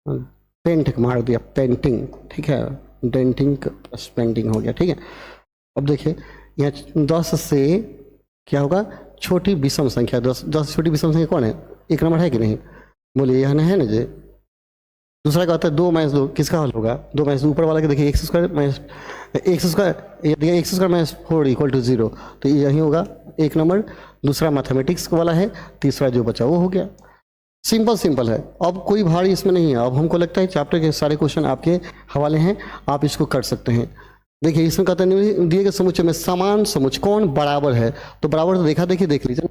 पेंट मार दिया, पेंटिंग, ठीक है, डेंटिंग प्लस पेंटिंग हो गया, ठीक है। अब देखिए यहाँ 10 से क्या होगा, छोटी विषम संख्या, 10 छोटी विषम संख्या कौन है, 1 नंबर है कि नहीं, बोलिए यहाँ है ना जी। दूसरा क्या होता है 2 माइनस 2 किसका हल होगा, 2 माइनस 2 ऊपर वाला के देखिए x square minus x square, यदि x square minus 4 equal to 0 तो ये यही होगा 1 नंबर। दूसरा मैथमेटिक्स वाला है, तीसरा जो बचा वो हो गया। सिंपल सिंपल है, अब कोई भारी इसमें नहीं है। अब हमको लगता है चैप्टर के सारे क्वेश्चन आपके हवाले हैं, आप इसको कर सकते हैं। देखिए इसमें कहते हैं दिए गए समुच्चय में समान समुच्चय कौन बराबर है, तो बराबर तो देखा देखिए देख लीजिए,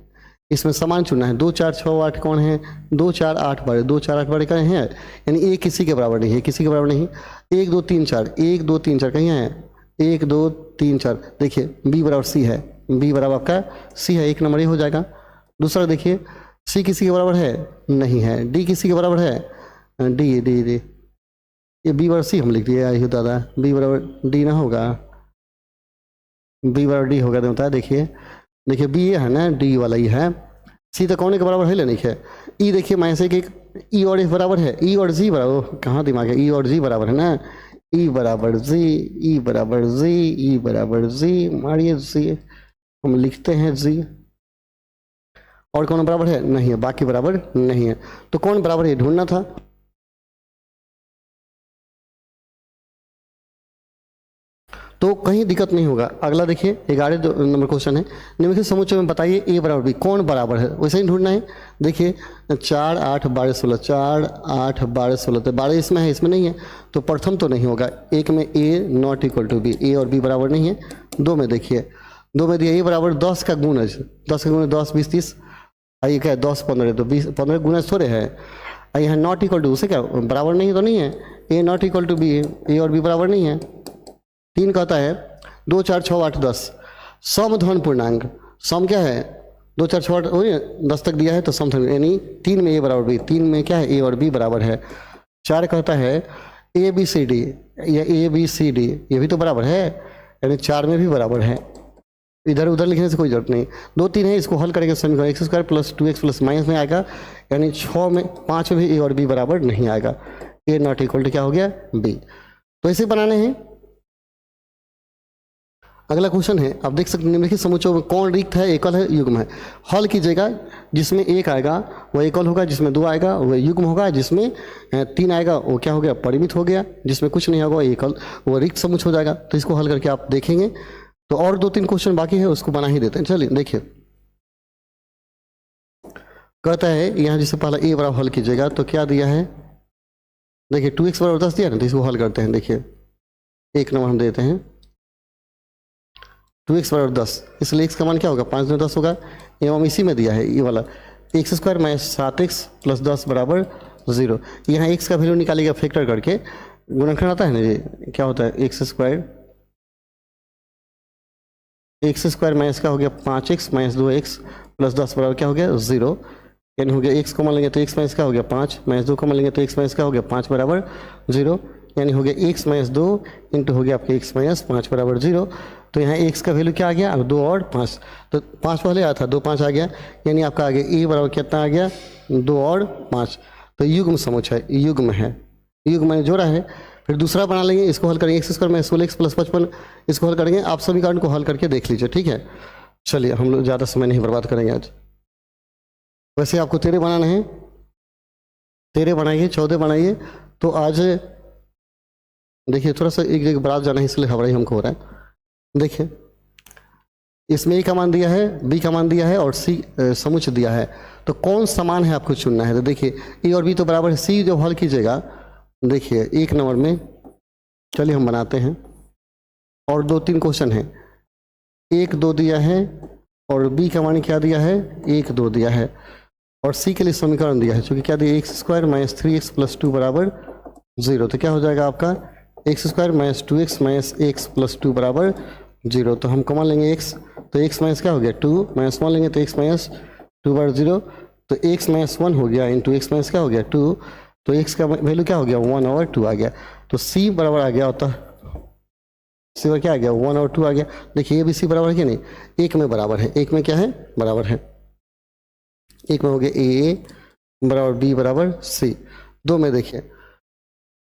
इसमें समान चुनना है। 2 4 6 8 कौन है, 2 4 8 बड़े, 2 4 8 बड़े कहीं हैं, यानी ए किसी के बराबर नहीं है, किसी के बराबर नहीं। 1 2 3 4 1 2 3 4 कहीं है, 1 2 3 4 देखिए बी बराबर सी है, बी बराबर आपका सी है, 1 नंबर ये हो जाएगा। दूसरा देखिए सी किसी के बराबर है नहीं है, डी किसी के बराबर है, डी डी डी ये बी बराबर सी हम लिख दिए, आई हो दादा, बी बराबर डी ना होगा, बी बराबर डी होगा तो बता देखिए, देखिए बी ये है ना, डी वाला ही है, सी तो कौन के बराबर है लेने है, ई देखिए माइनस एक ई और एफ बराबर है, ई और जी बराबर, कहाँ दिमाग है, ई और जी बराबर है ना, ई बराबर जी, ई बराबर जी, ई बराबर जी, मारिए जी, हम लिखते हैं जी। और कौन बराबर है नहीं है, बाकी बराबर नहीं है, तो कौन बराबर है ढूंढना था। तो कहीं दिक्कत नहीं होगा। अगला देखिए 11 नंबर क्वेश्चन है, निम्नलिखित समुच्चय में बताइए ए बराबर बी कौन बराबर है, वैसे ही ढूंढना है। देखिए 4 8 12 16, 4 8 12 16, तो 12 इसमें है, इसमें नहीं है, तो प्रथम तो नहीं होगा। एक में ए नॉट इक्वल टू बी, ए और बी बराबर नहीं है। 2 में देखिए, 2 में दिया ए बराबर 10 का गुणज, 10 का गुणज 10 20 30, आइए क्या है 10 15, तो 20 15 गुणज थोड़े है, यहाँ नॉट इक्वल टू उसे क्या बराबर नहीं है, तो नहीं है, ए नॉट इक्वल टू बी, ए और बी बराबर नहीं है। 3 कहता है 2 4 6 8 10 सम धन पूर्णांक, सम क्या है 2 4 6 8 वही 10 तक दिया है तो सम धन, यानी 3 में ए बराबर बी, 3 में क्या है ए और बी बराबर है। 4 कहता है ए बी सी डी, या ए बी सी डी ये भी तो बराबर है, यानी 4 में भी बराबर है, इधर उधर लिखने से कोई जरूरत नहीं। 2 3 है, इसको हल करेंगे समीकरण x square plus 2x plus minus में आएगा, यानी 6 में 5 में भी ए और बी बराबर नहीं आएगा, ए नॉट इक्वल टू क्या हो गया बी। तो ऐसे बनाने हैं। अगला क्वेश्चन है, आप देख सकते हैं निम्नलिखित समुच्चयों में कौन रिक्त है, एकल है, युग्म है। हल कीजिएगा, जिसमें 1 आएगा वो एकल होगा, जिसमें 2 आएगा वो युग्म होगा, जिसमें 3 आएगा वो क्या हो गया परिमित हो गया, जिसमें कुछ नहीं होगा एकल वो रिक्त समुच्चय हो जाएगा। तो इसको हल करके आप देखेंगे। तो और 2 3 क्वेश्चन बाकी है, उसको बना ही देते हैं। चलिए देखिए, कहता है यहाँ जिससे पहला ए बराबर हल कीजिएगा, तो क्या दिया है देखिए 2x बराबर 10 दिया ना, तो इसको हल करते हैं। देखिए 1 नंबर हम देते हैं 2x बराबर 10, इसलिए x का मान क्या होगा 5 में 10 होगा, एवं इसी में दिया है ये वाला x square minus 7x plus 10 बराबर 0। यहाँ x का वैल्यू निकालिएगा फैक्टर करके, गुणनखंड आता है ना ये क्या होता है एक्स स्क्वायर माइनस का हो गया 5x माइनस 2x प्लस 10 बराबर क्या हो गया 0, यानी हो गया x को मान लेंगे तो x माइनस का हो गया 5, माइनस 2 को मान लेंगे तो x माइनस का हो गया 5 बराबर 0, यानी हो गया x माइनस 2 इंटू हो गया आपके x माइनस 5 बराबर 0। तो यहाँ x का वैल्यू क्या आ गया 2 और 5, तो 5 पहले आया था 2 5 आ गया, यानी आपका आगे a बराबर कितना आ गया 2 और 5। तो युग्म समुच्चय युग्म है, युग्म मैंने जोड़ा है। फिर दूसरा बना लेंगे, इसको हल करेंगे x square minus 16x plus 55, इसको हल करेंगे। आप समीकरण को हल करके देख लीजिए, ठीक है। चलिए हम लोग ज़्यादा समय नहीं बर्बाद करेंगे आज। वैसे आपको 13 बनाना है, 13 बनाइए, 14 बनाइए। तो आज देखिए थोड़ा सा एक जगह बरात जाना है, इसलिए हमारा ही हमको हो रहा है। देखिए इसमें ए का मान दिया है, बी का मान दिया है और सी समुच्चय दिया है, तो कौन समान है आपको चुनना है। तो देखिए ए और बी तो बराबर है, सी जब हल कीजिएगा देखिए 1 नंबर में, चलिए हम बनाते हैं। और 2 3 क्वेश्चन है, 1 2 दिया है और बी का मान क्या दिया है 1 2 दिया है, और सी के लिए समीकरण दिया है, चूँकि क्या दिया x square minus 3x plus 2 बराबर 0। तो क्या हो जाएगा आपका x square minus 2x minus x plus 2 बराबर 0। तो हम कॉमन लेंगे x, तो x माइनस क्या हो गया 2, माइनस 1 लेंगे तो x माइनस 2 बराबर 0, तो x माइनस 1 हो गया इंटू x माइनस क्या हो गया 2, तो x का वैल्यू क्या हो गया 1 और 2 आ गया। तो c बराबर आ गया होता, c बराबर क्या आ गया 1 और 2 आ गया। देखिए ये भी c बराबर है कि नहीं, 1 में बराबर है, 1 में क्या है बराबर है, 1 में हो गया a बराबर b बराबर c। 2 में देखिए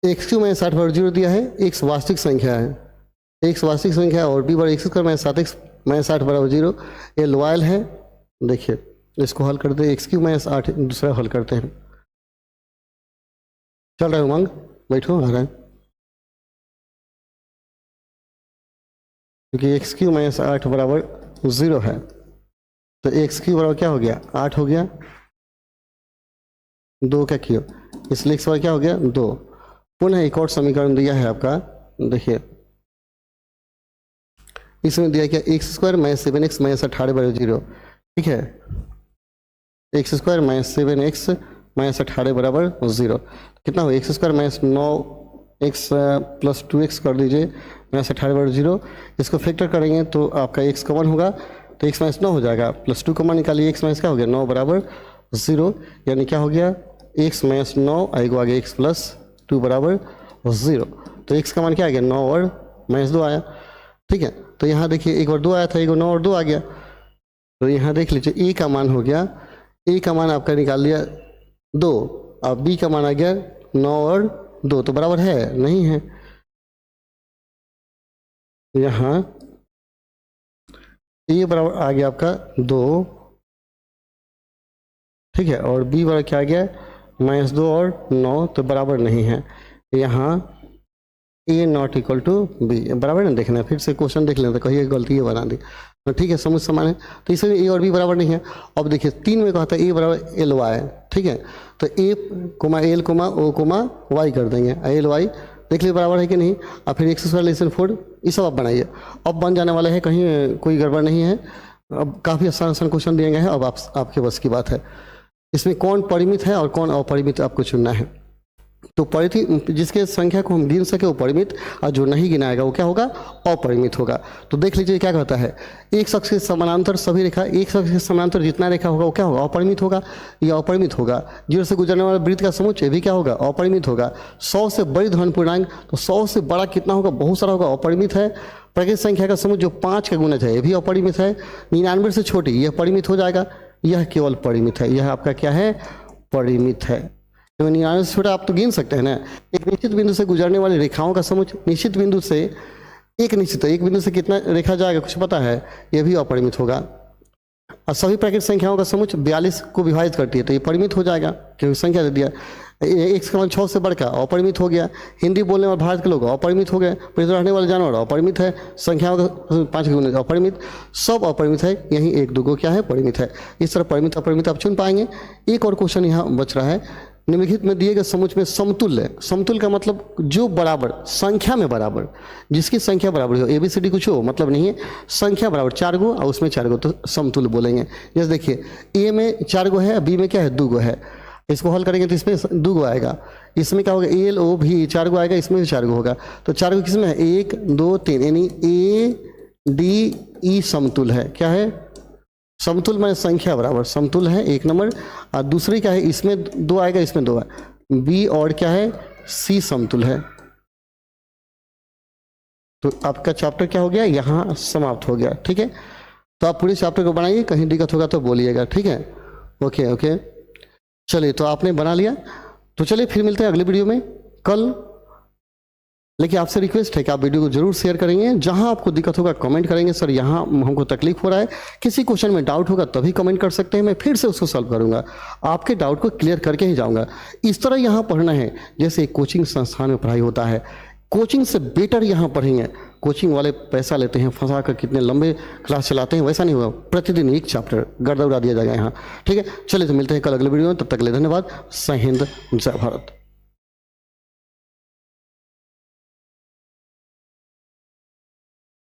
एक्स क्यू माइनस 60 बराबर 0 दिया है, x वास्तविक संख्या है, x वास्तविक संख्या है, और b बराबर x square minus 7x minus 60 बराबर 0, ये लॉयल है। देखिए इसको हल करते हैं, एक्स क्यू माइनस 8 दूसरा हल करते हैं। चल रहा है उमंग? बैठो, आ रहा है। क्योंकि एक्स क्यू माइनस 8 बराबर 0 है, तो एक्स क्यू बराबर क्या हो गया? 8 हो गया, 2 का क्यू, इसलिए एक्स बराबर क्या हो गया? 2। पुनः एक और समीकरण दिया है आपका, देखिए इसमें दिया क्या? X square minus 7x minus 18 बराबर 0, ठीक है। X square minus 7x minus 18 बराबर 0 कितना हो? X square minus 9x plus 2x कर दीजिए, माइनस 18 बराबर 0। इसको फैक्टर करेंगे तो आपका x कॉमन होगा, तो x माइनस 9 हो जाएगा, प्लस 2 कॉमन निकालिए, x माइनस क्या हो गया? 9 बराबर 0, यानी क्या हो गया? x माइनस 9 आएगा आगे x प्लस 2 बराबर 0। तो x का मान क्या आ गया? 9 और माइनस 2 आया, ठीक है। तो यहाँ देखिए एक बार 2 आया था, एक बार 9 और 2 आ गया, तो यहाँ देख लीजिए a का मान हो गया, a का मान आपका निकाल लिया 2, अब b का मान आ गया 9 और 2, तो बराबर है? नहीं है। यहाँ a बराबर आ गया आपका 2, ठीक है, और b बराबर क्या आ गया? माइनस 2 और 9, तो बराबर नहीं है। यहाँ ए नॉट इक्वल टू बी, बराबर ना देखना है, फिर से क्वेश्चन देख लेते, कहीं गलती ये बना दी, तो ठीक है, समझ समान है, तो इसमें ए और बी बराबर नहीं है। अब देखिए 3 में कहता है ए बराबर एल वाई, ठीक है, तो ए कोमा एल कोमा ओ कोमा वाई कर देंगे, एल वाई देख लीजिए बराबर है कि नहीं। और फिर एक्स स्क्वायर लेसन 4, ये सब आप बनाइए, अब बन जाने वाले हैं, कहीं कोई गड़बड़ नहीं है। अब काफ़ी आसान आसान क्वेश्चन दिए गए हैं, अब आपके बस की बात है, इसमें कौन परिमित है और कौन अपरिमित आपको चुनना है। तो परिमित जिसके संख्या को हम गिन सके वो परिमित, और जो नहीं गिनाएगा वो क्या होगा? अपरिमित होगा। तो देख लीजिए क्या कहता है, एक शख्स के समानांतर सभी रेखा, एक शख्स के समानांतर जितना रेखा होगा वो क्या होगा? अपरिमित होगा, या अपरिमित होगा। 0 से गुजरने वाले वृत्त का समुच्चय भी क्या होगा? अपरिमित होगा। 100 से बड़ी धन पूर्णांक, तो 100 से बड़ा कितना होगा? बहुत सारा होगा, अपरिमित है। प्रकृत संख्या का समुच्चय जो 5 का गुणज है ये भी अपरिमित है। 99 से छोटी यह परिमित हो जाएगा, यह केवल परिमित है, यह आपका क्या है? परिमित है। 99 से छोटा आप तो गिन सकते हैं ना। एक निश्चित बिंदु से गुजरने वाली रेखाओं का समुच्चय, निश्चित बिंदु से एक बिंदु से कितना रेखा जाएगा कुछ पता है? यह भी अपरिमित होगा। और सभी प्राकृतिक संख्याओं का समुच्चय 42 को विभाजित करती है, तो ये परिमित हो जाएगा क्योंकि संख्या दे दिया। एक्स का मान 6 से बढ़कर अपरिमित हो गया। हिंदी बोलने वाले भारत के लोग अपरिमित हो गए। पृथ्वी रहने वाले जानवर अपरिमित है। संख्याओं का 5 गुना अपरिमित, सब अपरिमित है। यहीं 1 2 क्या है? परिमित है। इस तरह परिमित अपरिमित आप चुन पाएंगे। एक और क्वेश्चन यहाँ बच रहा है, निम्नलिखित में दिए गए समुच्चय में समतुल्य, समतुल्य का मतलब जो बराबर, संख्या में बराबर, जिसकी संख्या बराबर हो, ABCD कुछ हो मतलब नहीं है, संख्या बराबर 4 गो और उसमें 4 गो, तो समतुल्य बोलेंगे। जैसे देखिए A में 4 गो है, B में क्या है? 2 गो है। इसको हल करेंगे तो इसमें 2 गो आएगा। इसमें क्या होगा? LOV 4 गो आएगा, इसमें भी 4 गो होगा। तो 4 गो किसमें है? 1 2 3, यानी ADE समतुल्य है। क्या है? समतुल्य में संख्या बराबर, समतुल्य है 1 नंबर। और दूसरी क्या है? इसमें 2 आएगा, इसमें 2 है। B और क्या है? C समतुल्य है। तो आपका चैप्टर क्या हो गया? यहाँ समाप्त हो गया। ठीक है, तो आप पूरे चैप्टर को बनाइए, कहीं दिक्कत होगा तो बोलिएगा। ठीक है, ओके ओके। चलिए, तो आपने बना लिया, तो चलिए फिर मिलते हैं अगले वीडियो में कल। लेकिन आपसे रिक्वेस्ट है कि आप वीडियो को जरूर शेयर करेंगे। जहां आपको दिक्कत होगा कमेंट करेंगे, सर यहाँ हमको तकलीफ हो रहा है, किसी क्वेश्चन में डाउट होगा तभी कमेंट कर सकते हैं, मैं फिर से उसको सॉल्व करूंगा, आपके डाउट को क्लियर करके ही जाऊंगा। इस तरह यहाँ पढ़ना है जैसे कोचिंग संस्थान में पढ़ाई होता है। कोचिंग से बेटर यहाँ पढ़ेंगे। कोचिंग वाले पैसा लेते हैं, फंसा कर कितने लंबे क्लास चलाते हैं, वैसा नहीं होगा। प्रतिदिन एक चैप्टर गर्दा उड़ा दिया जाएगा यहाँ। ठीक है, चलिए तो मिलते हैं कल अगले वीडियो में। तब तक के लिए धन्यवाद। जय हिंद, जय भारत।